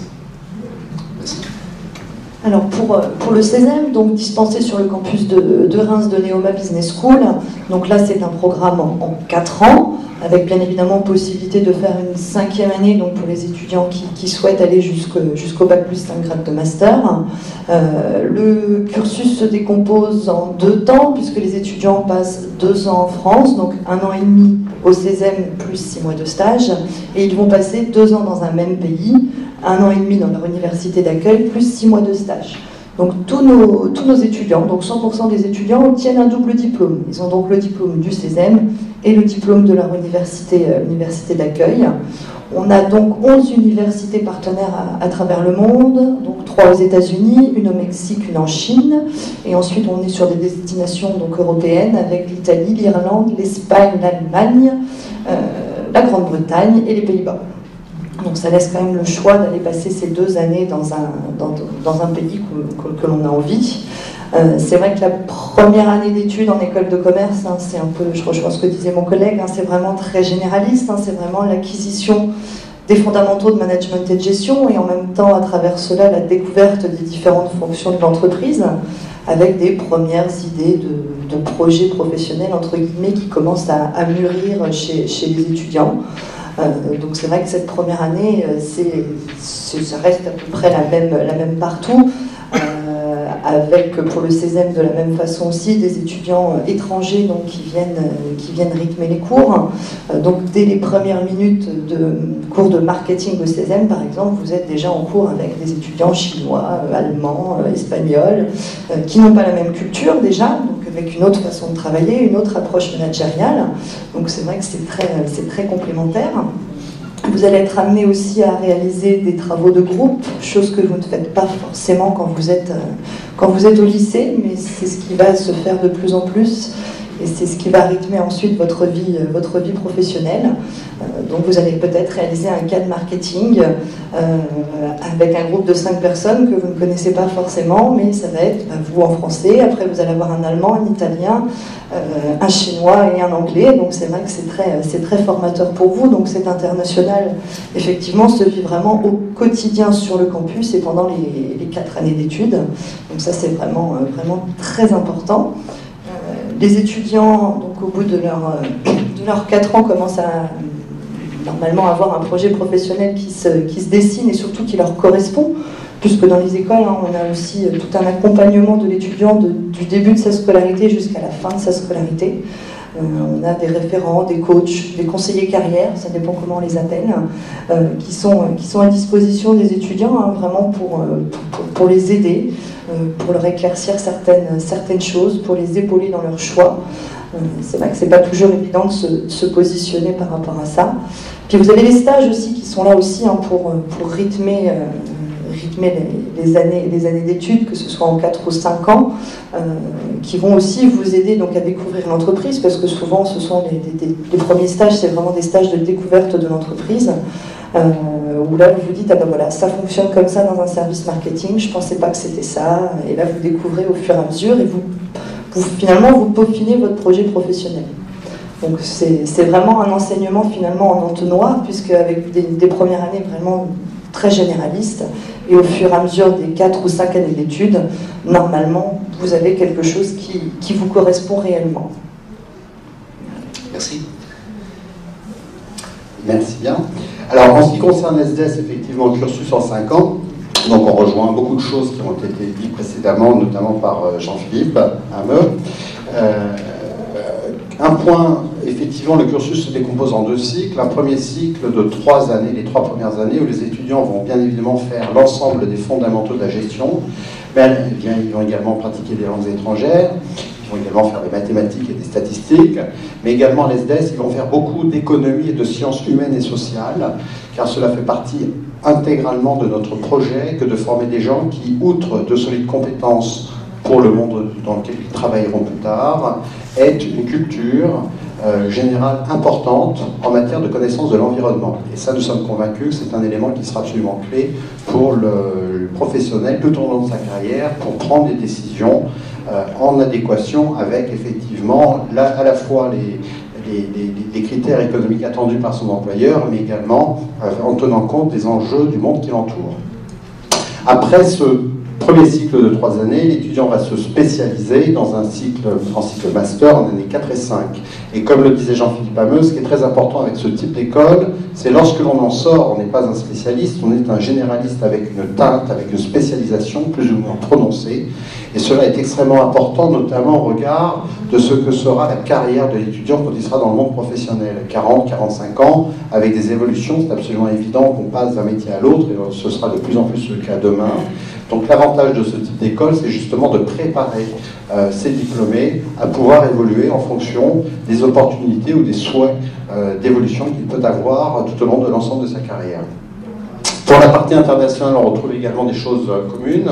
Merci. Alors pour le CESEM, donc dispensé sur le campus de Reims de Neoma Business School, donc là c'est un programme en 4 ans, avec bien évidemment possibilité de faire une 5e année, donc pour les étudiants qui souhaitent aller jusqu'au bac plus 5 grades de master. Le cursus se décompose en 2 temps, puisque les étudiants passent 2 ans en France, donc 1 an et demi au CESEM plus 6 mois de stage, et ils vont passer 2 ans dans un même pays, 1 an et demi dans leur université d'accueil, plus 6 mois de stage. Donc tous nos étudiants, donc 100% des étudiants obtiennent un double diplôme. Ils ont donc le diplôme du CESEM et le diplôme de leur université d'accueil. On a donc 11 universités partenaires à travers le monde, donc 3 aux États-Unis, une au Mexique, une en Chine, et ensuite on est sur des destinations donc européennes avec l'Italie, l'Irlande, l'Espagne, l'Allemagne, la Grande-Bretagne et les Pays-Bas. Donc ça laisse quand même le choix d'aller passer ces 2 années dans un pays que l'on a envie. C'est vrai que la première année d'études en école de commerce, hein, c'est un peu, je rejoins ce que disait mon collègue, hein, c'est vraiment très généraliste, hein, c'est vraiment l'acquisition des fondamentaux de management et de gestion, et en même temps, à travers cela, la découverte des différentes fonctions de l'entreprise, avec des premières idées de projets professionnels, entre guillemets, qui commencent à mûrir chez les étudiants. Donc c'est vrai que cette première année, ça reste à peu près la même partout, avec pour le CESEM de la même façon aussi des étudiants étrangers donc, qui viennent rythmer les cours. Donc dès les premières minutes de cours de marketing au CESEM par exemple, vous êtes déjà en cours avec des étudiants chinois, allemands, espagnols, qui n'ont pas la même culture déjà, donc avec une autre façon de travailler, une autre approche managériale. Donc c'est vrai que c'est très complémentaire. Vous allez être amené aussi à réaliser des travaux de groupe, chose que vous ne faites pas forcément quand vous êtes au lycée, mais c'est ce qui va se faire de plus en plus et c'est ce qui va rythmer ensuite votre vie professionnelle. Donc vous allez peut-être réaliser un cas de marketing avec un groupe de 5 personnes que vous ne connaissez pas forcément, mais ça va être vous en français, après vous allez avoir un allemand, un italien, un chinois et un anglais, donc c'est vrai que c'est très formateur pour vous, donc cet international effectivement se vit vraiment au quotidien sur le campus et pendant les 4 années d'études, donc ça c'est vraiment très important. Les étudiants, donc au bout de leurs 4 ans, commencent à normalement avoir un projet professionnel qui se dessine et surtout qui leur correspond, puisque dans les écoles, hein, on a aussi tout un accompagnement de l'étudiant du début de sa scolarité jusqu'à la fin de sa scolarité. On a des référents, des coachs, des conseillers carrière, ça dépend comment on les appelle, qui sont à disposition des étudiants, hein, vraiment pour les aider, pour leur éclaircir certaines choses, pour les épauler dans leur choix. C'est vrai que c'est pas toujours évident de se positionner par rapport à ça. Puis vous avez les stages aussi qui sont là aussi, hein, pour rythmer les années d'études, que ce soit en 4 ou 5 ans, qui vont aussi vous aider donc à découvrir l'entreprise, parce que souvent ce sont les premiers stages, c'est vraiment des stages de découverte de l'entreprise, où là vous vous dites, ah ben voilà, ça fonctionne comme ça dans un service marketing, je pensais pas que c'était ça, et là vous découvrez au fur et à mesure, et finalement vous peaufinez votre projet professionnel. Donc c'est vraiment un enseignement finalement en entonnoir, puisque avec des premières années vraiment très généralistes, et au fur et à mesure des 4 ou 5 années d'études, normalement, vous avez quelque chose qui vous correspond réellement. Merci. Merci bien. Alors, en ce qui concerne SDS, effectivement, le cursus en 5 ans, donc on rejoint beaucoup de choses qui ont été dites précédemment, notamment par Jean-Philippe Hameux. Un point, effectivement, le cursus se décompose en 2 cycles. Un premier cycle de 3 années, les 3 premières années, où les étudiants vont bien évidemment faire l'ensemble des fondamentaux de la gestion, mais ils vont également pratiquer des langues étrangères, ils vont également faire des mathématiques et des statistiques, mais également les SDS, ils vont faire beaucoup d'économie et de sciences humaines et sociales, car cela fait partie intégralement de notre projet que de former des gens qui, outre de solides compétences pour le monde dans lequel ils travailleront plus tard, est une culture générale importante en matière de connaissance de l'environnement. Et ça, nous sommes convaincus que c'est un élément qui sera absolument clé pour le professionnel tout au long de sa carrière, pour prendre des décisions en adéquation avec, effectivement, à la fois les critères économiques attendus par son employeur, mais également en tenant compte des enjeux du monde qui l'entoure. Après ce premier cycle de 3 années, l'étudiant va se spécialiser dans un cycle master en années 4 et 5. Et comme le disait Jean-Philippe Hameux, ce qui est très important avec ce type d'école, c'est lorsque l'on en sort, on n'est pas un spécialiste, on est un généraliste avec une teinte, avec une spécialisation plus ou moins prononcée. Et cela est extrêmement important, notamment au regard de ce que sera la carrière de l'étudiant quand il sera dans le monde professionnel. 40, 45 ans, avec des évolutions, c'est absolument évident qu'on passe d'un métier à l'autre, et ce sera de plus en plus le cas demain. Donc l'avantage l'avantage de ce type d'école, c'est justement de préparer ces diplômés à pouvoir évoluer en fonction des opportunités ou des souhaits d'évolution qu'il peut avoir tout au long de l'ensemble de sa carrière. Pour la partie internationale, on retrouve également des choses communes,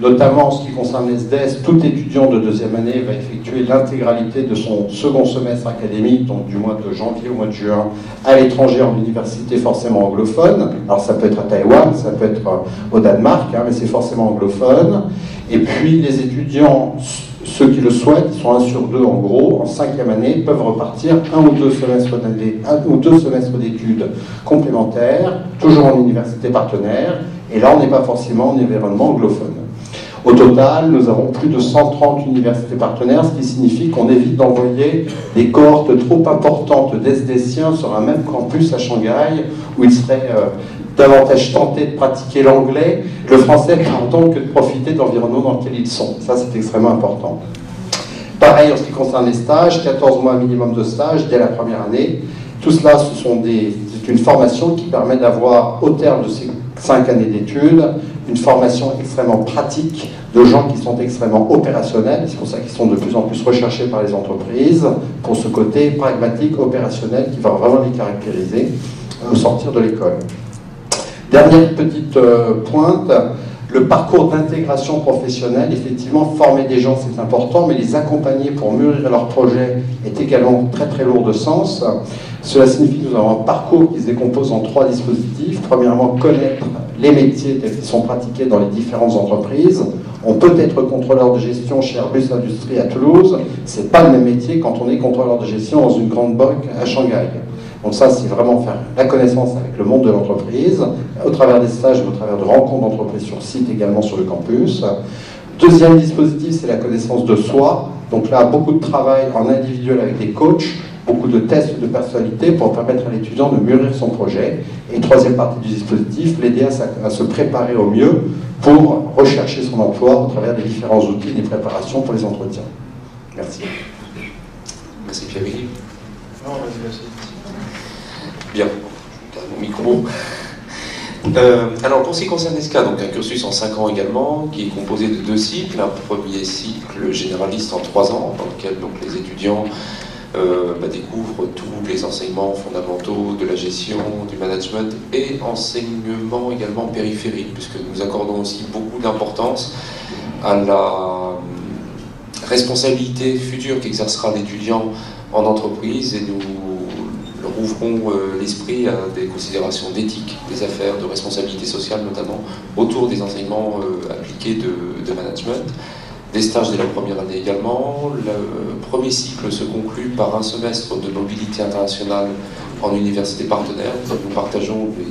notamment en ce qui concerne les SDS. Tout étudiant de deuxième année va effectuer l'intégralité de son second semestre académique, donc du mois de janvier au mois de juin, à l'étranger en université forcément anglophone. Alors ça peut être à Taïwan, ça peut être au Danemark, mais c'est forcément anglophone. Et puis les étudiants, ceux qui le souhaitent, ils sont 1 sur 2 en gros, en 5e année, peuvent repartir 1 ou 2 semestres d'études complémentaires, toujours en université partenaire, et là on n'est pas forcément en environnement anglophone. Au total, nous avons plus de 130 universités partenaires, ce qui signifie qu'on évite d'envoyer des cohortes trop importantes d'SDCiens sur un même campus à Shanghai, où ils seraient davantage tentés de pratiquer l'anglais, le français, pardon, que de profiter de l'environnement dans lequel ils sont. Ça, c'est extrêmement important. Pareil, en ce qui concerne les stages, 14 mois minimum de stage dès la première année. Tout cela, c'est une formation qui permet d'avoir, au terme de ces 5 années d'études, une formation extrêmement pratique de gens qui sont extrêmement opérationnels. C'est pour ça qu'ils sont de plus en plus recherchés par les entreprises, pour ce côté pragmatique, opérationnel, qui va vraiment les caractériser au sortir de l'école. Dernière petite pointe, le parcours d'intégration professionnelle. Effectivement, former des gens, c'est important, mais les accompagner pour mûrir leur projet est également très très lourd de sens. Cela signifie que nous avons un parcours qui se décompose en 3 dispositifs. Premièrement, connaître les métiers tels qu'ils sont pratiqués dans les différentes entreprises. On peut être contrôleur de gestion chez Airbus Industrie à Toulouse. Ce n'est pas le même métier quand on est contrôleur de gestion dans une grande banque à Shanghai. Donc ça, c'est vraiment faire la connaissance avec le monde de l'entreprise, au travers des stages, au travers de rencontres d'entreprises sur site, également sur le campus. Deuxième dispositif, c'est la connaissance de soi. Donc là, beaucoup de travail en individuel avec des coachs, beaucoup de tests de personnalité pour permettre à l'étudiant de mûrir son projet. Et troisième partie du dispositif, l'aider à se préparer au mieux pour rechercher son emploi au travers des différents outils et des préparations pour les entretiens. Merci. Merci Pierre-Louis. Non, vas-y. Bien, mon micro. Alors pour ce qui concerne l'ESCA, donc un cursus en 5 ans également, qui est composé de 2 cycles. Un premier cycle généraliste en 3 ans, dans lequel donc, les étudiants découvrent tous les enseignements fondamentaux de la gestion, du management et enseignements également périphériques, puisque nous accordons aussi beaucoup d'importance à la responsabilité future qu'exercera l'étudiant en entreprise, et nous rouvrons l'esprit à des considérations d'éthique, des affaires, de responsabilité sociale notamment, autour des enseignements appliqués de management. Des stages dès la première année également. Le premier cycle se conclut par un semestre de mobilité internationale en université partenaire. Nous partageons les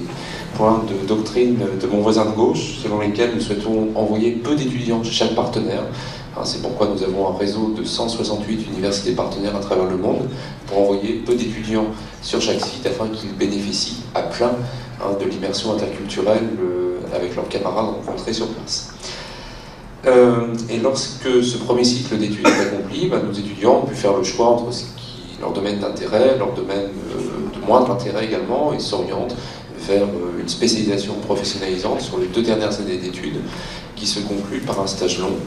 points de doctrine de mon voisin de gauche, selon lesquels nous souhaitons envoyer peu d'étudiants chez chaque partenaire. C'est pourquoi nous avons un réseau de 168 universités partenaires à travers le monde, pour envoyer peu d'étudiants sur chaque site afin qu'ils bénéficient à plein de l'immersion interculturelle avec leurs camarades rencontrés sur place. Et lorsque ce premier cycle d'études est accompli, nos étudiants ont pu faire le choix entre ce qui est leur domaine d'intérêt, leur domaine de moindre intérêt également, et s'orientent vers une spécialisation professionnalisante sur les 2 dernières années d'études, qui se conclut par un stage long.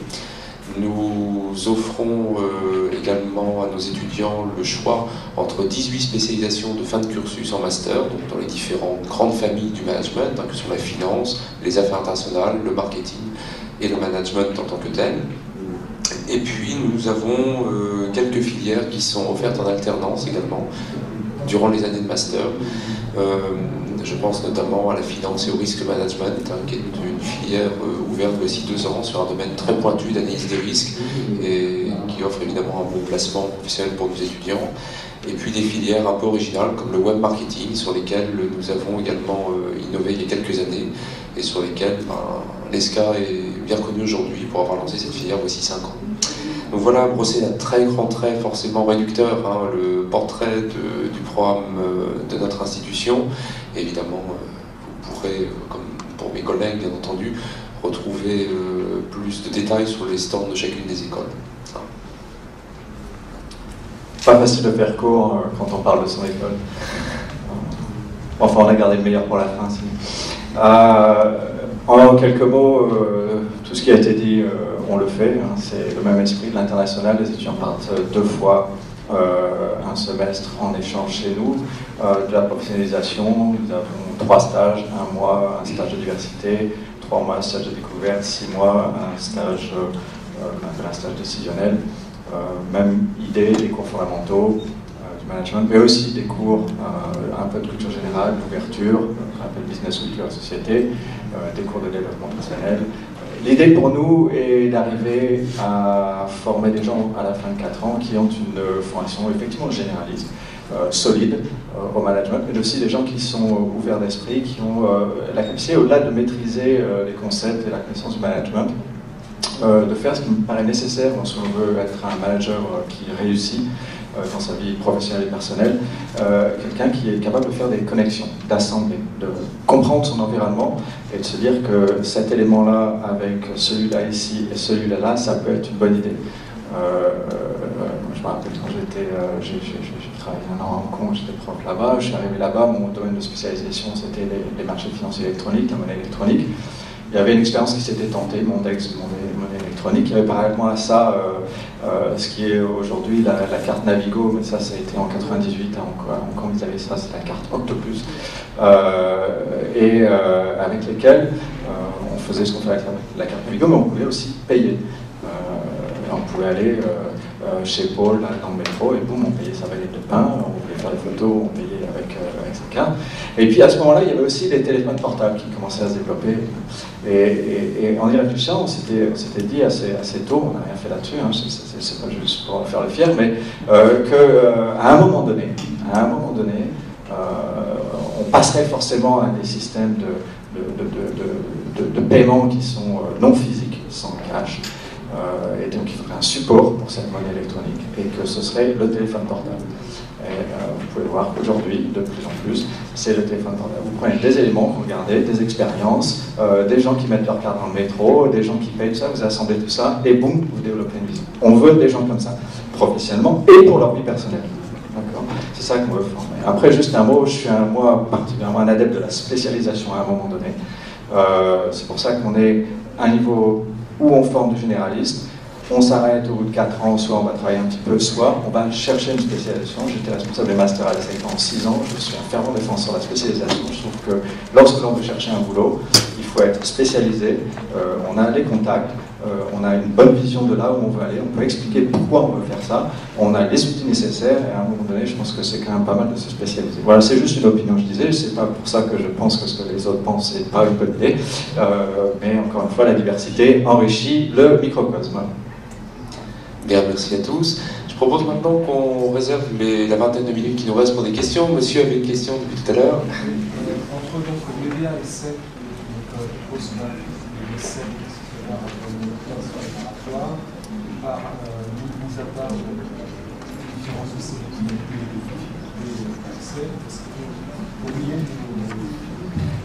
Nous offront également à nos étudiants le choix entre 18 spécialisations de fin de cursus en master, donc dans les différentes grandes familles du management, que sont la finance, les affaires internationales, le marketing et le management en tant que tel. Et puis nous avons quelques filières qui sont offertes en alternance également, durant les années de master. Je pense notamment à la finance et au risque management, qui est une filière ouverte voici 2 ans sur un domaine très pointu d'analyse des risques et qui offre évidemment un bon placement professionnel pour nos étudiants. Et puis des filières un peu originales comme le web marketing, sur lesquelles nous avons également innové il y a quelques années et sur lesquelles l'ESCA est bien connu aujourd'hui pour avoir lancé cette filière voici 5 ans. Donc voilà, brosser un très grand trait, forcément réducteur, le portrait du programme de notre institution. Et évidemment, vous pourrez, comme pour mes collègues bien entendu, retrouver plus de détails sur les stands de chacune des écoles. Pas facile de faire court quand on parle de son école. Enfin, on a gardé le meilleur pour la fin. En quelques mots, tout ce qui a été dit, on le fait. Hein, c'est le même esprit de l'international. Les étudiants partent 2 fois un semestre en échange chez nous. De la professionnalisation, nous avons 3 stages, 1 mois, un stage de diversité, 3 mois, un stage de découverte, 6 mois, un stage, un stage décisionnel. Même idée, des cours fondamentaux du management, mais aussi des cours, un peu de culture générale, d'ouverture, qu'on appelle business, culture, société, des cours de développement personnel. L'idée pour nous est d'arriver à former des gens à la fin de 4 ans qui ont une formation effectivement généraliste, solide au management, mais aussi des gens qui sont ouverts d'esprit, qui ont la capacité, au-delà de maîtriser les concepts et la connaissance du management, de faire ce qui me paraît nécessaire si on veut être un manager qui réussit dans sa vie professionnelle et personnelle, quelqu'un qui est capable de faire des connexions, d'assembler, de comprendre son environnement et de se dire que cet élément-là avec celui-là ici et celui-là là, ça peut être une bonne idée. Je me rappelle quand j'ai travaillé 1 an à Hong Kong, j'étais prof là-bas, je suis arrivé là-bas, mon domaine de spécialisation c'était les marchés financiers électroniques, la monnaie électronique. Il y avait une expérience qui s'était tentée, Mondex, monnaie électronique. Il y avait parallèlement à ça ce qui est aujourd'hui la carte Navigo, mais ça a été en 98 à Hong Kong, ils avaient ça, c'est la carte Octopus, avec lesquelles on faisait ce qu'on fait avec la carte Navigo, mais on pouvait aussi payer. On pouvait aller chez Paul dans le métro et boum, on payait sa baguette de pain, on voulait faire des photos, on payait avec sa carte. Et puis à ce moment-là, il y avait aussi les téléphones portables qui commençaient à se développer. Et en y réfléchissant, on s'était dit assez tôt, on n'a rien fait là-dessus, hein, c'est pas juste pour faire le fier, mais qu'à un moment donné, on passerait forcément à des systèmes de paiement qui sont non physiques, sans cash. Et donc il faudrait un support pour cette monnaie électronique et que ce serait le téléphone portable. Et vous pouvez voir qu'aujourd'hui, de plus en plus, c'est le téléphone portable. Vous prenez des éléments, vous regardez, des expériences, des gens qui mettent leur carte dans le métro, des gens qui payent tout ça, vous assemblez tout ça et boum, vous développez une vision. On veut des gens comme ça, professionnellement et pour leur vie personnelle. D'accord ? C'est ça qu'on veut former. Après, juste un mot, je suis moi particulièrement un adepte de la spécialisation à un moment donné. C'est pour ça qu'on est à un niveau où on forme du généraliste, on s'arrête au bout de 4 ans, soit on va travailler un petit peu, soit on va chercher une spécialisation. J'étais responsable des masters à l'ESSEC pendant 6 ans, je suis un fervent défenseur de la spécialisation. Je trouve que lorsque l'on veut chercher un boulot, il faut être spécialisé, on a les contacts, on a une bonne vision de là où on veut aller, on peut expliquer pourquoi on veut faire ça, on a les outils nécessaires et à un moment donné, je pense que c'est quand même pas mal de se spécialiser. Voilà, c'est juste une opinion, je disais, c'est pas pour ça que je pense que ce que les autres pensent, c'est pas une bonne idée, mais encore une fois, la diversité enrichit le microcosme. Bien, merci à tous. Je propose maintenant qu'on réserve la vingtaine de minutes qui nous restent pour des questions. Monsieur avait une question depuis tout à l'heure. Entre donc l'EDA et SEC, l'école post-bac, l'ESSEC, etc., par mis à part la différence de sélection et de difficultés d'accès, est-ce que vous pourriez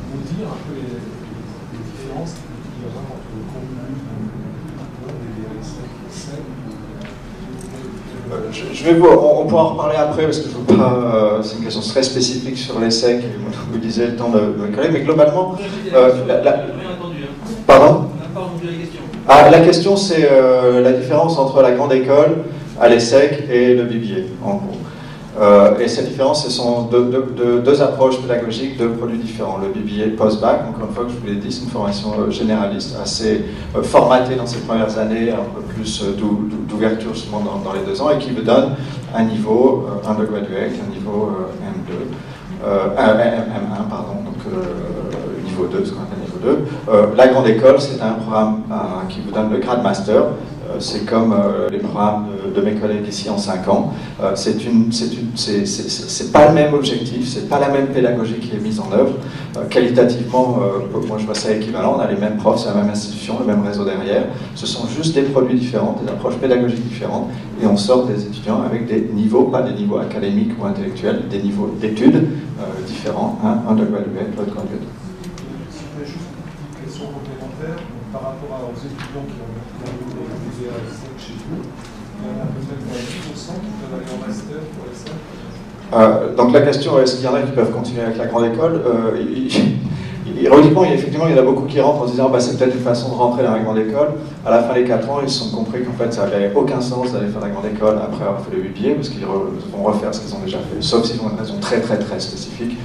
nous dire un peu les différences qu'il y a vraiment entre le contenu de l'EDA et SEC? On pourra en reparler après parce que je veux pas. C'est une question très spécifique sur l'ESSEC, et vous le disiez le temps de mes collègues, mais globalement. Pardon ? La question, c'est la différence entre la grande école à l'ESSEC et le BBA, en gros. Et cette différence, ce sont deux approches pédagogiques, 2 produits différents. Le BBA post-bac, encore une fois, que je vous l'ai dit, c'est une formation généraliste, assez formatée dans ses premières années, un peu plus d'ouverture justement dans les 2 ans, et qui vous donne un niveau undergraduate, un niveau M1, pardon, donc niveau 2, ce qu'on appelle niveau 2. La grande école, c'est un programme qui vous donne le grade master. C'est comme les programmes de mes collègues ici en 5 ans. C'est pas le même objectif, c'est pas la même pédagogie qui est mise en œuvre. Qualitativement, moi je vois ça équivalent, on a les mêmes profs, c'est la même institution, le même réseau derrière. Ce sont juste des produits différents, des approches pédagogiques différentes, et on sort des étudiants avec des niveaux, pas des niveaux académiques ou intellectuels, des niveaux d'études différents, un undergraduate, l'autre graduate. Si je juste une question complémentaire, par rapport aux étudiants qui ont des ESSEC chez vous, il y en a peut-être 10% qui peuvent aller en master pour l'ESSEC. Donc la question, est-ce qu'il y en a qui peuvent continuer avec la grande école? ironiquement, effectivement, il y en a beaucoup qui rentrent en se disant bah, c'est peut-être une façon de rentrer dans la grande école. À la fin des 4 ans, ils se sont compris qu'en fait, ça n'avait aucun sens d'aller faire la grande école après avoir fait le BBA, parce qu'ils vont refaire ce qu'ils ont déjà fait, sauf s'ils ont une raison très spécifique.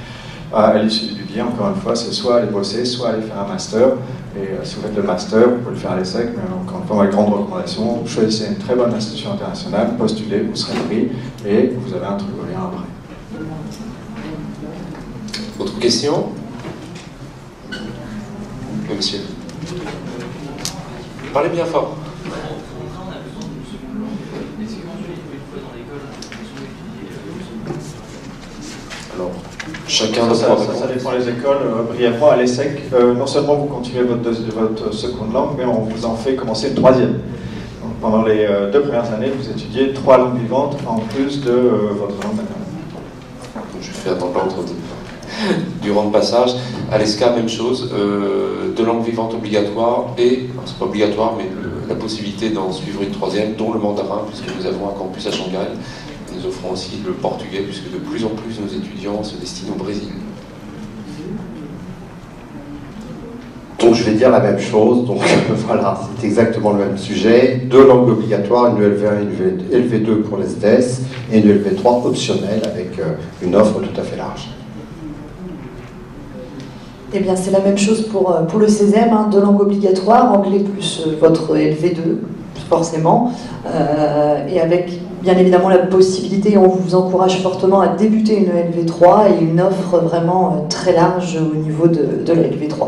À l'issue du BBA, encore une fois, c'est soit aller bosser, soit aller faire un master. Et si vous faites le master, vous pouvez le faire à l'ESSEC, mais encore une fois, ma grande recommandation, choisissez une très bonne institution internationale, postulez, vous serez pris, et vous avez un truc au lien après. Autre question? Oui, monsieur. Parlez bien fort. Alors, chacun doit pouvoir répondre. Ça dépend des écoles. Brièvement, à l'ESSEC, non seulement vous continuez votre seconde langue, mais on vous en fait commencer une 3e. Donc, pendant les 2 premières années, vous étudiez 3 langues vivantes en plus de votre langue maternelle. Je fais dans l'ordre du rang de passage. À l'ESCA, même chose, 2 langues vivantes obligatoires et, c'est pas obligatoire, mais la possibilité d'en suivre une 3e, dont le mandarin, puisque nous avons un campus à Shanghai. Nous offrons aussi le portugais, puisque de plus en plus nos étudiants se destinent au Brésil. Donc je vais dire la même chose, donc voilà, c'est exactement le même sujet. 2 langues obligatoires, une LV1 et une LV2 pour les SDS, et une LV3 optionnelle avec une offre tout à fait large. Eh bien, c'est la même chose pour le CESEM, hein, 2 langues obligatoires, anglais plus votre LV2, forcément, et avec bien évidemment la possibilité, on vous encourage fortement à débuter une LV3 et une offre vraiment très large au niveau de la LV3.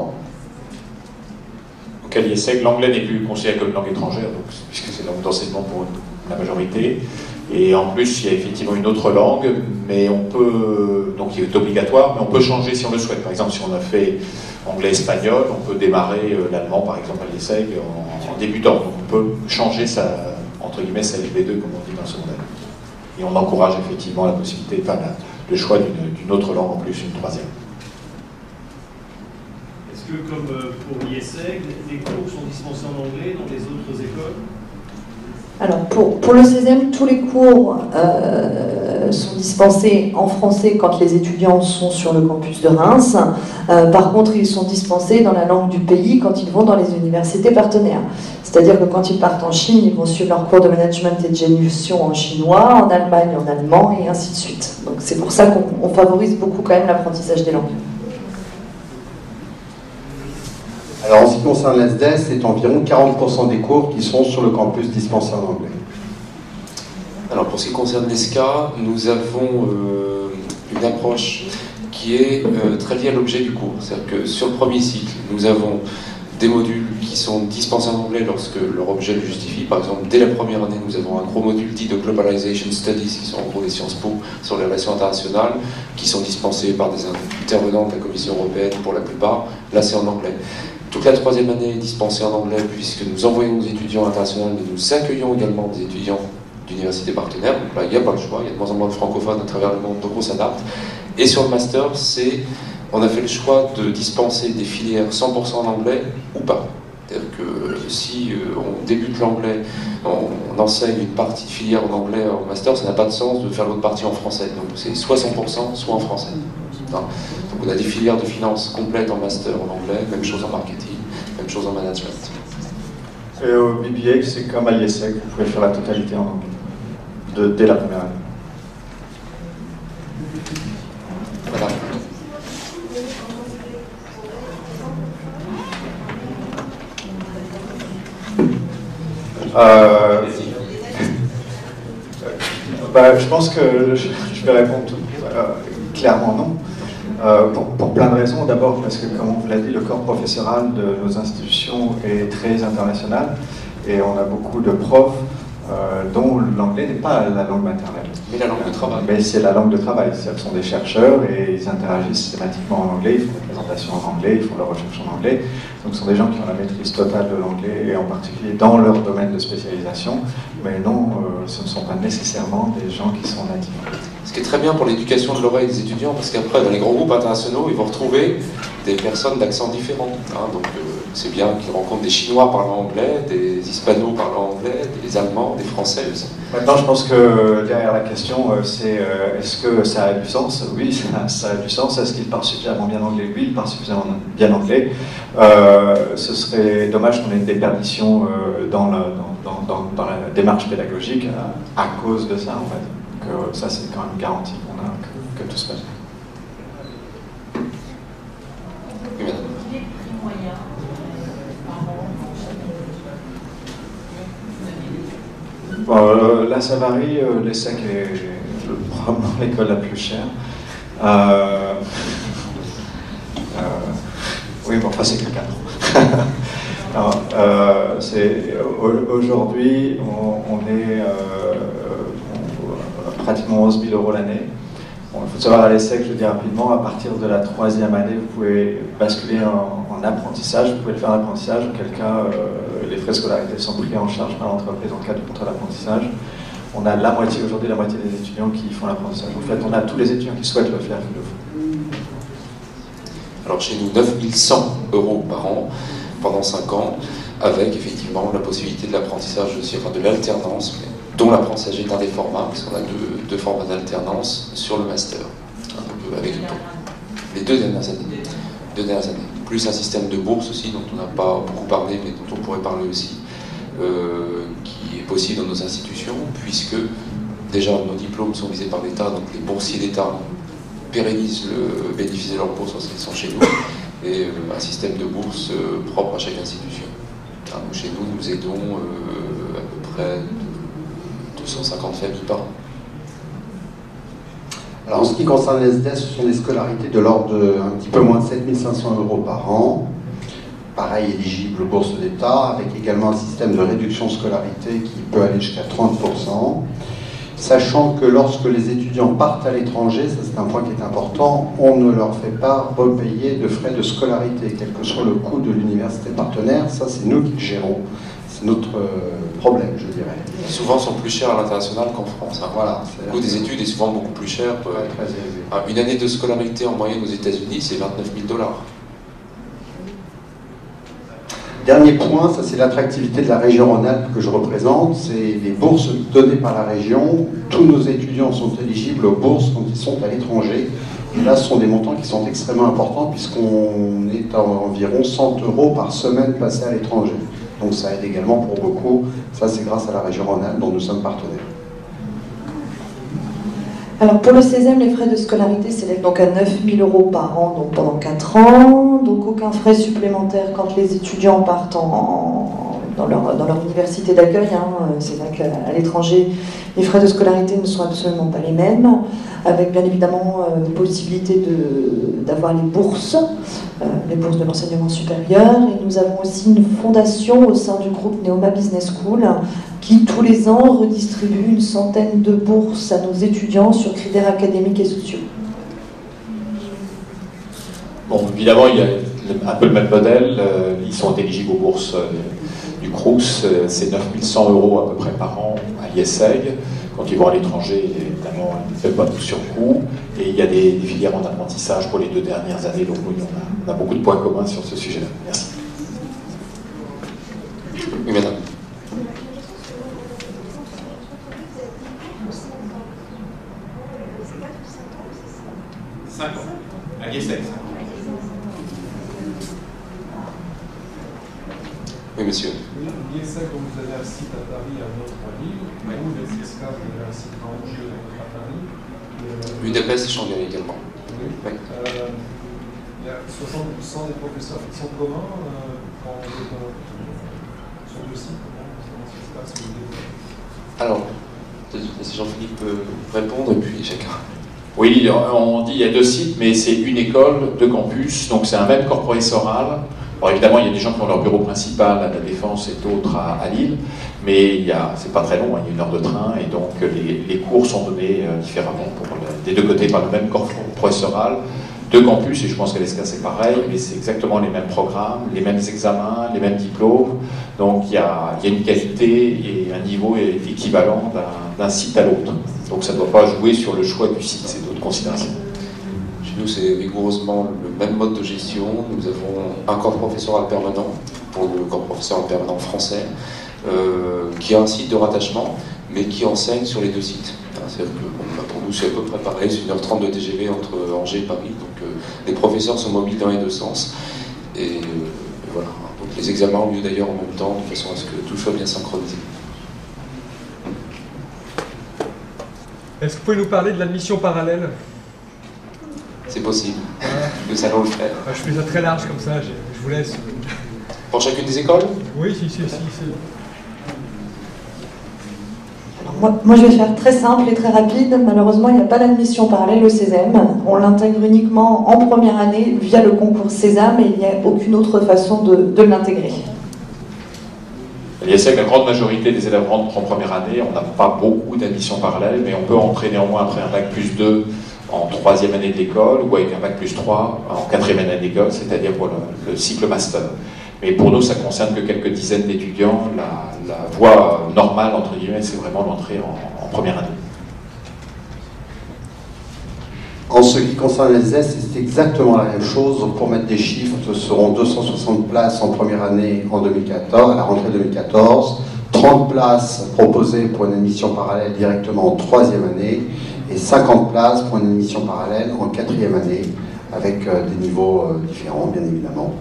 Donc à l'IESEG, l'anglais n'est plus considéré comme une langue étrangère, donc, puisque c'est une langue d'enseignement pour la majorité. Et en plus, il y a effectivement une autre langue, mais on peut, donc qui est obligatoire, mais on peut changer si on le souhaite. Par exemple, si on a fait anglais-espagnol, on peut démarrer l'allemand, par exemple, à l'ESSEC en débutant. Donc on peut changer entre guillemets, sa LV2, comme on dit dans le secondaire. Et on encourage effectivement la possibilité, enfin, le choix d'une autre langue en plus, une 3e. Est-ce que, comme pour l'IESSEG, les cours sont dispensés en anglais dans les autres écoles? Alors, pour le CESEM, tous les cours sont dispensés en français quand les étudiants sont sur le campus de Reims. Par contre, ils sont dispensés dans la langue du pays quand ils vont dans les universités partenaires. C'est-à-dire que quand ils partent en Chine, ils vont suivre leurs cours de management et de gestion en chinois, en Allemagne en allemand, et ainsi de suite. Donc c'est pour ça qu'on favorise beaucoup quand même l'apprentissage des langues. Alors en ce qui concerne l'SDES, c'est environ 40% des cours qui sont sur le campus dispensés en anglais. Alors pour ce qui concerne l'ESCA, nous avons une approche qui est très liée à l'objet du cours. C'est-à-dire que sur le premier cycle, nous avons des modules qui sont dispensés en anglais lorsque leur objet le justifie. Par exemple, dès la première année, nous avons un gros module dit de Globalization Studies, qui sont en gros des Sciences Po sur les relations internationales, qui sont dispensés par des intervenants de la Commission européenne pour la plupart. Là, c'est en anglais. Toute la 3e année est dispensée en anglais puisque nous envoyons nos étudiants internationaux, mais nous accueillons également des étudiants d'universités partenaires. Donc là, il n'y a pas le choix, il y a de moins en moins de francophones à travers le monde, donc on s'adapte. Et sur le master, on a fait le choix de dispenser des filières 100% en anglais ou pas. C'est-à-dire que si on débute l'anglais, on enseigne une partie de filière en anglais en master, ça n'a pas de sens de faire l'autre partie en français. Donc c'est soit 100%, soit en français. Donc on a des filières de finance complètes en master en anglais, même chose en marketing, même chose en management. Et au BBA, c'est comme à l'IESSEC, vous pouvez faire la totalité en anglais, dès la première année. Voilà. Je pense que je vais répondre clairement non. Pour plein de raisons. D'abord parce que, comme on vous l'a dit, le corps professoral de nos institutions est très international et on a beaucoup de profs dont l'anglais n'est pas la langue maternelle. Mais la langue de travail. Mais c'est la langue de travail. Ce sont des chercheurs et ils interagissent systématiquement en anglais, ils font des présentations en anglais, ils font leur recherche en anglais. Donc ce sont des gens qui ont la maîtrise totale de l'anglais et en particulier dans leur domaine de spécialisation. Mais non, ce ne sont pas nécessairement des gens qui sont natifs. Ce qui est très bien pour l'éducation de l'oreille des étudiants, parce qu'après, dans les grands groupes internationaux, ils vont retrouver des personnes d'accents différents. Donc c'est bien qu'ils rencontrent des Chinois parlant anglais, des Hispanos parlant anglais, des Allemands, des Français aussi. Maintenant, je pense que derrière la question, c'est est-ce que ça a du sens? Oui, ça a du sens. Est-ce qu'il parle suffisamment bien anglais? Oui, il parle suffisamment bien anglais. Ce serait dommage qu'on ait une déperdition dans la démarche pédagogique à cause de ça, en fait. Donc, ça, c'est quand même une garantie qu'on a que tout se passe bien. Oui, madame. Bon, là, ça varie. L'ESSEC est probablement l'école la plus chère. Oui, bon, enfin, c'est que 4 ans. Aujourd'hui, on est pratiquement 11 000 € l'année. Bon, il faut savoir, à l'ESSEC, je le dis rapidement, à partir de la 3e année, vous pouvez basculer en apprentissage. Vous pouvez le faire en apprentissage, auquel cas les frais de scolarité sont pris en charge par l'entreprise en cas de contrat d'apprentissage. On a aujourd'hui la moitié des étudiants qui font l'apprentissage. En fait, on a tous les étudiants qui souhaitent le faire qui le font. Alors chez nous, 9 100 € par an pendant 5 ans, avec effectivement la possibilité de l'apprentissage aussi, enfin de l'alternance, dont l'apprentissage est un des formats, parce qu'on a deux formats d'alternance sur le master, avec les 2 dernières années. Plus un système de bourse aussi, dont on n'a pas beaucoup parlé, mais dont on pourrait parler aussi, qui est possible dans nos institutions, puisque déjà nos diplômes sont visés par l'État, donc les boursiers d'État pérennisent le bénéfice de leur bourse lorsqu'ils sont chez nous, et un système de bourse propre à chaque institution. Alors, chez nous, nous aidons à peu près 250 familles par an. Alors, en ce qui concerne les SDS, ce sont des scolarités de l'ordre de un petit peu moins de 7 500 € par an. Pareil, éligible aux bourses d'État, avec également un système de réduction de scolarité qui peut aller jusqu'à 30%. Sachant que lorsque les étudiants partent à l'étranger, ça c'est un point qui est important, on ne leur fait pas repayer de frais de scolarité, quel que soit le coût de l'université partenaire. Ça, c'est nous qui le gérons. C'est notre problème, je dirais. Souvent sont plus chers à l'international qu'en France. Hein. Voilà. Le coût des études est souvent beaucoup plus cher. Très élevé. Une année de scolarité en moyenne aux États-Unis, c'est 29 000 $. Dernier point, ça c'est l'attractivité de la région Rhône-Alpes que je représente, c'est les bourses données par la région. Tous nos étudiants sont éligibles aux bourses quand ils sont à l'étranger. Et là, ce sont des montants qui sont extrêmement importants puisqu'on est à environ 100 € par semaine passée à l'étranger. Donc ça aide également pour beaucoup. Ça, c'est grâce à la région Rhône-Alpes dont nous sommes partenaires. Alors pour le CESEM, les frais de scolarité s'élèvent donc à 9 000 € par an, donc pendant 4 ans. Donc aucun frais supplémentaire quand les étudiants partent dans leur université d'accueil. C'est vrai qu'à l'étranger, les frais de scolarité ne sont absolument pas les mêmes, avec bien évidemment des possibilités d'avoir les bourses de l'enseignement supérieur. Et nous avons aussi une fondation au sein du groupe Neoma Business School qui tous les ans redistribue une centaine de bourses à nos étudiants sur critères académiques et sociaux. Bon, évidemment, il y a un peu le même modèle. Ils sont éligibles aux bourses du Crous. C'est 9 100 € à peu près par an à l'IESEG. Quand ils vont à l'étranger, évidemment, ils ne font pas tout sur coup. Et il y a des filières en apprentissage pour les 2 dernières années. Donc oui, on a beaucoup de points communs sur ce sujet-là. Merci. Oui, madame. À l'IESEG. Oui, monsieur. L'IESEG, dont vous avez un site à Paris, à notre ville. Vous, les ESCA, vous avez un site en Angers à Paris. L'UDPS et Shanghai également. Oui. Oui. Il y a 60% des professeurs qui sont communs quand vous êtes sur le site. Comment ça se passe au début? Alors, si Jean-Philippe peut répondre, et puis chacun. Oui, on dit il y a 2 sites, mais c'est une école, 2 campus, donc c'est un même corps professoral. Alors évidemment, il y a des gens qui ont leur bureau principal à la Défense et d'autres à Lille, mais c'est pas très long, il y a 1 heure de train, et donc les cours sont donnés différemment des 2 côtés par le même corps professoral. 2 campus, et je pense qu'à l'ESCA c'est pareil, mais c'est exactement les mêmes programmes, les mêmes examens, les mêmes diplômes, donc il y a une qualité et un niveau équivalent d'un site à l'autre. Donc ça ne doit pas jouer sur le choix du site, c'est d'autres considérations. Chez nous, c'est rigoureusement le même mode de gestion. Nous avons un corps professoral permanent, pour le corps professoral permanent français, qui a un site de rattachement, mais qui enseigne sur les deux sites. C'est-à-dire que pour nous, c'est à peu près pareil, c'est 1h30 de TGV entre Angers et Paris. Donc les professeurs sont mobiles dans les deux sens. Et voilà. Donc les examens ont lieu d'ailleurs en même temps, de façon à ce que tout soit bien synchronisé. Est-ce que vous pouvez nous parler de l'admission parallèle? C'est possible. Nous allons le faire. Je fais ça très large comme ça, je vous laisse. Pour chacune des écoles? Oui, si. Moi, je vais faire très simple et très rapide. Malheureusement, il n'y a pas d'admission parallèle au Césem. On l'intègre uniquement en première année via le concours Sésame et il n'y a aucune autre façon de l'intégrer. À l'IESEG, la grande majorité des élèves rentrent en première année. On n'a pas beaucoup d'admissions parallèles, mais on peut entrer néanmoins après un bac plus 2 en troisième année de l'école ou avec un bac plus 3 en quatrième année de l'école, c'est-à-dire pour le cycle master. Mais pour nous, ça ne concerne que quelques dizaines d'étudiants. La voie normale, entre guillemets, c'est vraiment l'entrée en première année. En ce qui concerne les S, c'est exactement la même chose. Pour mettre des chiffres, ce seront 260 places en première année en 2014, à la rentrée 2014, 30 places proposées pour une admission parallèle directement en troisième année, et 50 places pour une admission parallèle en quatrième année, avec des niveaux différents, bien évidemment.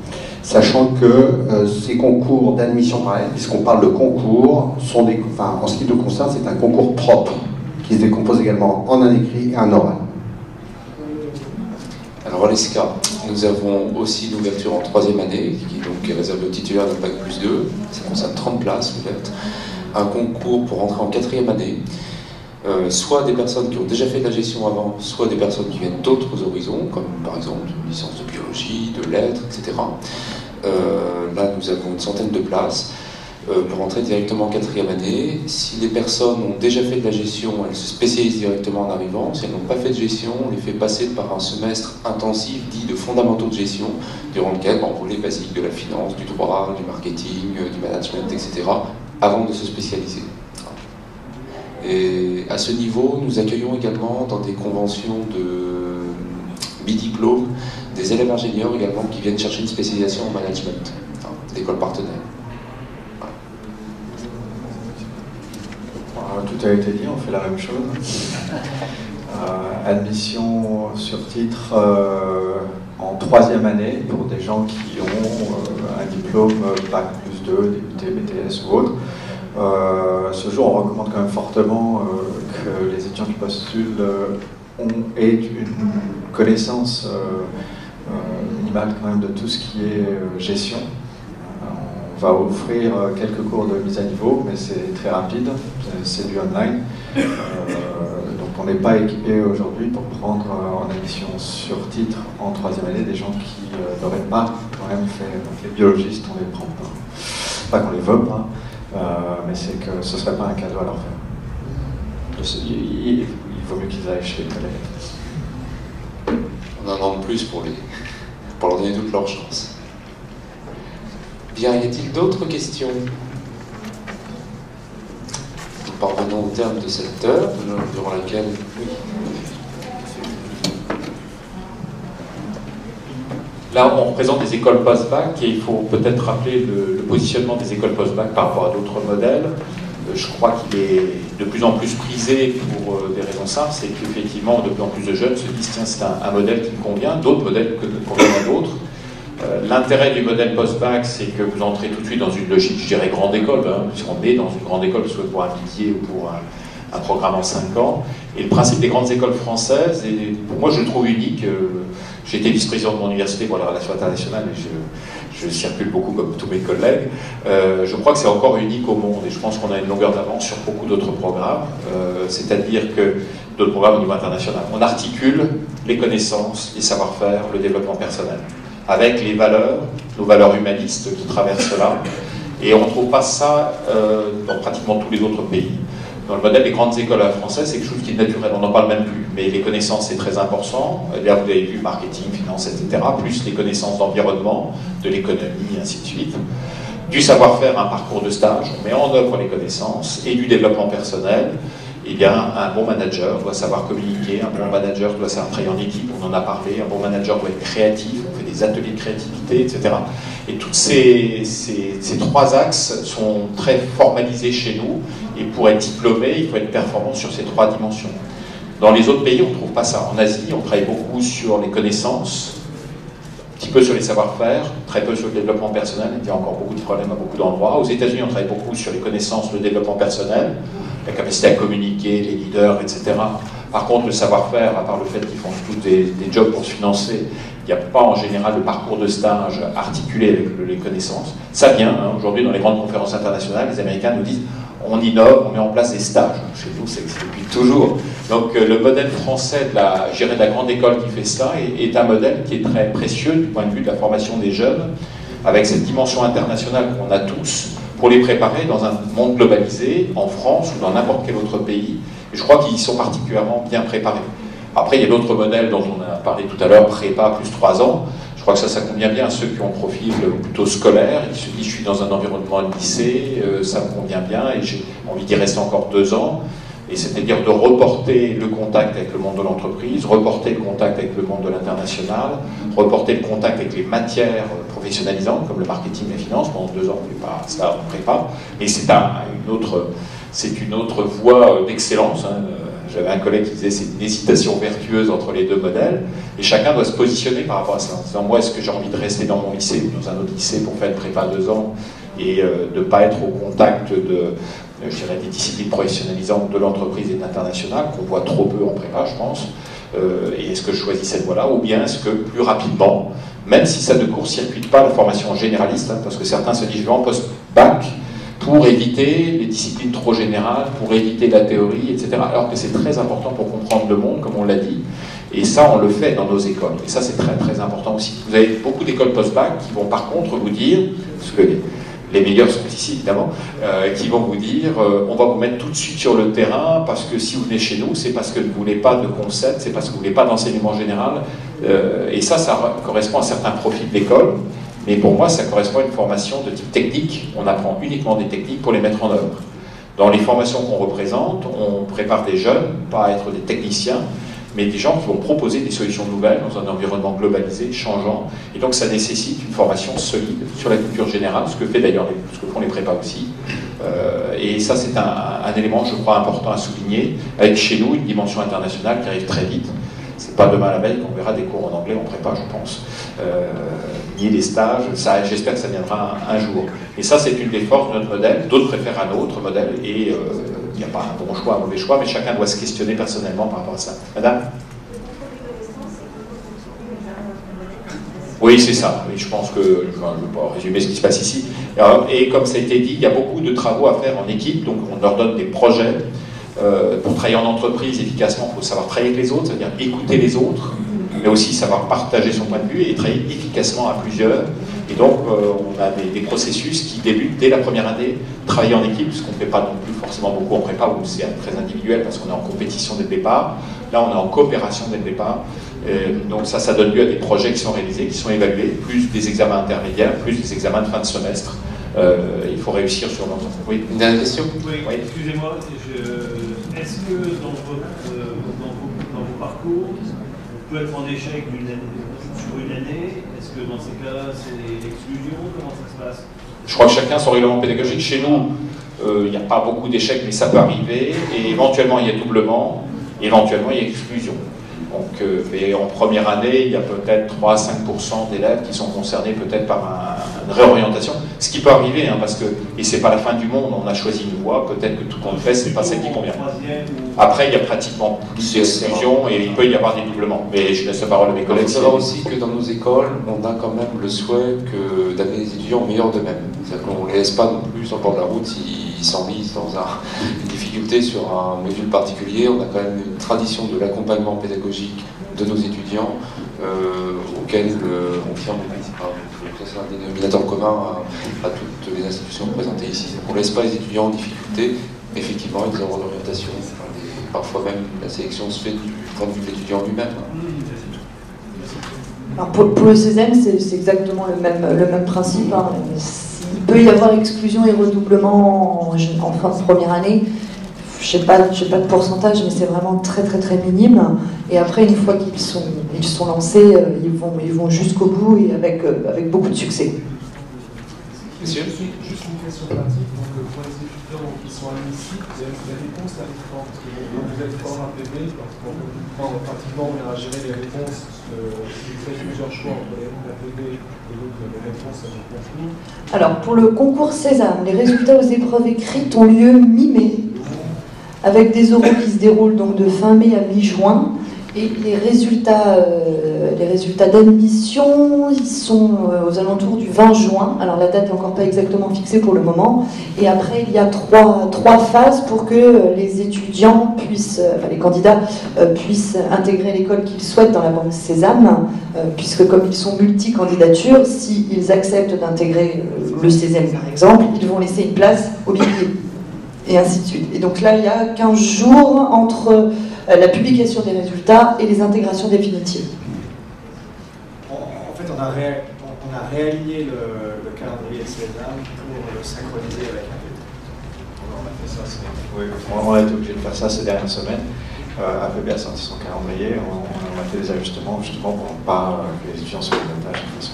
Sachant que ces concours d'admission parallèle, puisqu'on parle de concours, sont en ce qui nous concerne, c'est un concours propre, qui se décompose également en un écrit et un oral. Alors à l'ESCA, nous avons aussi l'ouverture en troisième année, qui est réservée aux titulaires d'un bac plus 2. Ça concerne 30 places ouvertes. Un concours pour entrer en quatrième année. Soit des personnes qui ont déjà fait de la gestion avant, soit des personnes qui viennent d'autres horizons, comme par exemple une licence de biologie, de lettres, etc. Là, nous avons une centaine de places pour entrer directement en quatrième année. Si les personnes ont déjà fait de la gestion, elles se spécialisent directement en arrivant. Si elles n'ont pas fait de gestion, on les fait passer par un semestre intensif dit de fondamentaux de gestion, durant lequel on voit les basiques de la finance, du droit, du marketing, du management, etc., avant de se spécialiser. Et à ce niveau, nous accueillons également dans des conventions de bidiplôme des élèves ingénieurs également qui viennent chercher une spécialisation en management, d'écoles partenaires. Tout a été dit, on fait la même chose. Admission sur titre en troisième année pour des gens qui ont un diplôme Bac plus 2, DUT, BTS ou autre. Ce jour, on recommande quand même fortement que les étudiants qui postulent aient une connaissance minimale quand même de tout ce qui est gestion. On va offrir quelques cours de mise à niveau, mais c'est très rapide, c'est du online. Donc on n'est pas équipé aujourd'hui pour prendre en admission sur titre en troisième année des gens qui n'auraient pas quand même fait. Donc les biologistes, on ne les prend pas. Pas qu'on les veut pas. Mais c'est que ce ne serait pas un cadeau à leur faire. Il vaut mieux qu'ils aillent chez les collègues. On a un an de plus pour leur donner toutes leurs chances. Bien, y a-t-il d'autres questions? Nous parvenons au terme de cette heure, durant laquelle... Oui. Là, on représente des écoles post-bac et il faut peut-être rappeler le positionnement des écoles post-bac par rapport à d'autres modèles. Je crois qu'il est de plus en plus prisé pour des raisons simples, c'est qu'effectivement, de plus en plus de jeunes se disent tiens, c'est un modèle qui me convient, d'autres modèles que conviennent à d'autres. L'intérêt du modèle post-bac, c'est que vous entrez tout de suite dans une logique, je dirais, grande école, puisqu'on est dans une grande école, soit pour un métier ou pour un programme en 5 ans. Et le principe des grandes écoles françaises, et pour moi je le trouve unique. J'ai été vice-président de mon université pour la relation internationale et je circule beaucoup comme tous mes collègues. Je crois que c'est encore unique au monde et je pense qu'on a une longueur d'avance sur beaucoup d'autres programmes. C'est-à-dire que d'autres programmes au niveau international, on articule les connaissances, les savoir-faire, le développement personnel, avec les valeurs, nos valeurs humanistes qui traversent là. Et on ne trouve pas ça dans pratiquement tous les autres pays. Dans le modèle des grandes écoles françaises, c'est quelque chose qui est naturel, on n'en parle même plus. Mais les connaissances, c'est très important. Là, vous avez vu marketing, finance, etc. Plus les connaissances d'environnement, de l'économie, et ainsi de suite. Du savoir-faire, un parcours de stage, on met en œuvre les connaissances, et du développement personnel. eh bien, un bon manager doit savoir communiquer, un bon manager doit savoir travailler en équipe, on en a parlé, un bon manager doit être créatif, on fait des ateliers de créativité, etc. Et tous ces 3 axes sont très formalisés chez nous, et pour être diplômé, il faut être performant sur ces 3 dimensions. Dans les autres pays, on ne trouve pas ça. En Asie, on travaille beaucoup sur les connaissances, un petit peu sur les savoir-faire, très peu sur le développement personnel, il y a encore beaucoup de problèmes à beaucoup d'endroits. Aux États-Unis, on travaille beaucoup sur les connaissances, le développement personnel, la capacité à communiquer, les leaders, etc. Par contre, le savoir-faire, à part le fait qu'ils font tous des jobs pour se financer, il n'y a pas en général de parcours de stage articulé avec les connaissances. Ça vient, hein. Aujourd'hui, dans les grandes conférences internationales, les Américains nous disent on innove, on met en place des stages. Chez nous, c'est depuis toujours. Donc le modèle français de la grande école qui fait ça est un modèle qui est très précieux du point de vue de la formation des jeunes, avec cette dimension internationale qu'on a tous, pour les préparer dans un monde globalisé, en France ou dans n'importe quel autre pays. Et je crois qu'ils y sont particulièrement bien préparés. Après, il y a d'autres modèles dont on a parlé tout à l'heure, prépa plus 3 ans. Je crois que ça convient bien à ceux qui ont un profil plutôt scolaire, et qui se disent je suis dans un environnement de lycée, ça me convient bien et j'ai envie d'y rester encore 2 ans. Et c'est-à-dire de reporter le contact avec le monde de l'entreprise, reporter le contact avec le monde de l'international, reporter le contact avec les matières professionnalisantes comme le marketing et la finance. Pendant 2 ans, on ne fait pas ça en prépa, mais c'est une autre voie d'excellence. Hein. J'avais un collègue qui disait c'est une hésitation vertueuse entre les 2 modèles, et chacun doit se positionner par rapport à ça. En disant, moi, est-ce que j'ai envie de rester dans mon lycée ou dans un autre lycée pour faire une prépa 2 ans et de ne pas être au contact je dirais, des disciplines professionnalisantes de l'entreprise et de l'international, qu'on voit trop peu en prépa, je pense. Et est-ce que je choisis cette voie-là, ou bien est-ce que plus rapidement, même si ça ne court-circuite pas la formation généraliste, hein, parce que certains se disent je vais en post-bac pour éviter les disciplines trop générales, pour éviter la théorie, etc. Alors que c'est très important pour comprendre le monde, comme on l'a dit. Et ça, on le fait dans nos écoles. Et ça, c'est très très important aussi. Vous avez beaucoup d'écoles post-bac qui vont par contre vous dire, parce que les meilleurs sont ici évidemment, qui vont vous dire on va vous mettre tout de suite sur le terrain parce que si vous venez chez nous, c'est parce que vous ne voulez pas de concept, c'est parce que vous ne voulez pas d'enseignement général. Et ça correspond à certains profils d'école. Mais pour moi, ça correspond à une formation de type technique. On apprend uniquement des techniques pour les mettre en œuvre. Dans les formations qu'on représente, on prépare des jeunes, pas à être des techniciens, mais des gens qui vont proposer des solutions nouvelles dans un environnement globalisé, changeant. Et donc ça nécessite une formation solide sur la culture générale, ce que font les prépas aussi. Et ça, c'est un élément, je crois, important à souligner, avec chez nous une dimension internationale qui arrive très vite. C'est pas demain la veille qu'on verra des cours en anglais en prépa, je pense. Ni des stages, j'espère que ça viendra un jour. Et ça, c'est une des forces de notre modèle. D'autres préfèrent un autre modèle, et il n'y a pas un bon choix, un mauvais choix, mais chacun doit se questionner personnellement par rapport à ça. Madame ? Oui, c'est ça. Et je pense que, je ne vais pas résumer ce qui se passe ici. Et comme ça a été dit, il y a beaucoup de travaux à faire en équipe, donc on leur donne des projets. Pour travailler en entreprise efficacement, il faut savoir travailler avec les autres, c'est-à-dire écouter les autres, mais aussi savoir partager son point de vue et travailler efficacement à plusieurs. Et donc, on a des processus qui débutent dès la première année, travailler en équipe, ce qu'on ne fait pas non plus forcément beaucoup en prépa, où c'est très individuel parce qu'on est en compétition dès le départ. Là, on est en coopération dès le départ. Donc ça donne lieu à des projets qui sont réalisés, qui sont évalués, plus des examens intermédiaires, plus des examens de fin de semestre. Il faut réussir sur l'ensemble. Oui, une dernière question ? Oui. Excusez-moi, est-ce que dans vos parcours, on peut être en échec sur une année? Est-ce que dans ces cas-là, c'est l'exclusion? Comment ça se passe? Je crois que chacun a son règlement pédagogique. Chez nous, il n'y a pas beaucoup d'échecs, mais ça peut arriver. Et éventuellement, il y a doublement. Éventuellement, il y a exclusion. Donc, mais en première année, il y a peut-être 3 à 5% d'élèves qui sont concernés peut-être par une réorientation. Ce qui peut arriver, hein, parce que, et c'est pas la fin du monde, on a choisi une voie, peut-être que tout qu'on fait, c'est pas celle qui convient. Après, il y a pratiquement plus d'exclusion et il peut y avoir des doublements. Mais je laisse la parole à mes collègues. Il faut savoir aussi que dans nos écoles, on a quand même le souhait d'amener les étudiants au meilleur d'eux-mêmes. C'est-à-dire qu'on ne les laisse pas non plus sur le bord de la route s'ils s'enlisent dans une difficulté sur un module particulier. On a quand même une tradition de l'accompagnement pédagogique de nos étudiants auquel on tient c'est un dénominateur commun à toutes les institutions représentées ici. On ne laisse pas les étudiants en difficulté. Effectivement, il y a des erreurs d'orientation. Parfois même, la sélection se fait du point de vue de l'étudiant lui-même. Alors pour le CESEM, c'est exactement le même principe. Hein. Il peut y avoir exclusion et redoublement en fin de première année. je sais pas de pourcentage, mais c'est vraiment très très très minime. Et après, une fois qu'ils sont lancés, ils vont jusqu'au bout et avec beaucoup de succès. Monsieur ? Juste une question pratique. Donc, pour les étudiants qui sont admissibles, les réponses arrivent quand? Parce que vous êtes fort un PV, pratiquement on ira gérer les réponses. Si vous faites plusieurs choix entre les PV et l'autre, les réponses à votre concours. Alors, pour le concours Sésame, les résultats aux épreuves écrites ont lieu mi-mai, avec des oraux qui se déroulent donc de fin mai à mi-juin. Et les résultats d'admission, ils sont aux alentours du 20 juin. Alors la date n'est encore pas exactement fixée pour le moment. Et après, il y a trois phases pour que les étudiants puissent, les candidats puissent intégrer l'école qu'ils souhaitent dans la banque Sésame, puisque comme ils sont multi-candidatures, s'ils acceptent d'intégrer le Sésame par exemple, ils vont laisser une place au billet. Et ainsi de suite. Et donc là, il y a 15 jours entre la publication des résultats et les intégrations définitives. En fait, on a réaligné le calendrier de Sésame pour le synchroniser avec APB. On a fait ça, oui, on a été obligé de faire ça ces dernières semaines. APB a sorti son calendrier, on a fait des ajustements justement pour ne pas que les étudiants soient en otage de façon.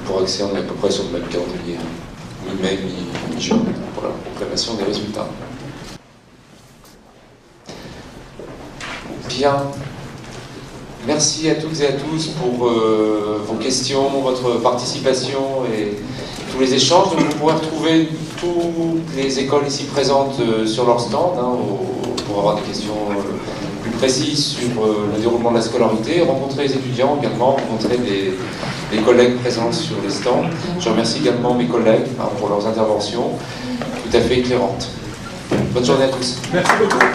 Pour accès, on est à peu près sur le même calendrier, mi-mai, mi-juin, pour la proclamation des résultats. Bien. Merci à toutes et à tous pour vos questions, votre participation et tous les échanges. Donc, vous pourrez retrouver toutes les écoles ici présentes sur leur stand pour avoir des questions plus précises sur le déroulement de la scolarité, rencontrer les étudiants également, rencontrer des collègues présents sur les stands. Je remercie également mes collègues pour leurs interventions tout à fait éclairantes. Bonne journée à tous. Merci beaucoup.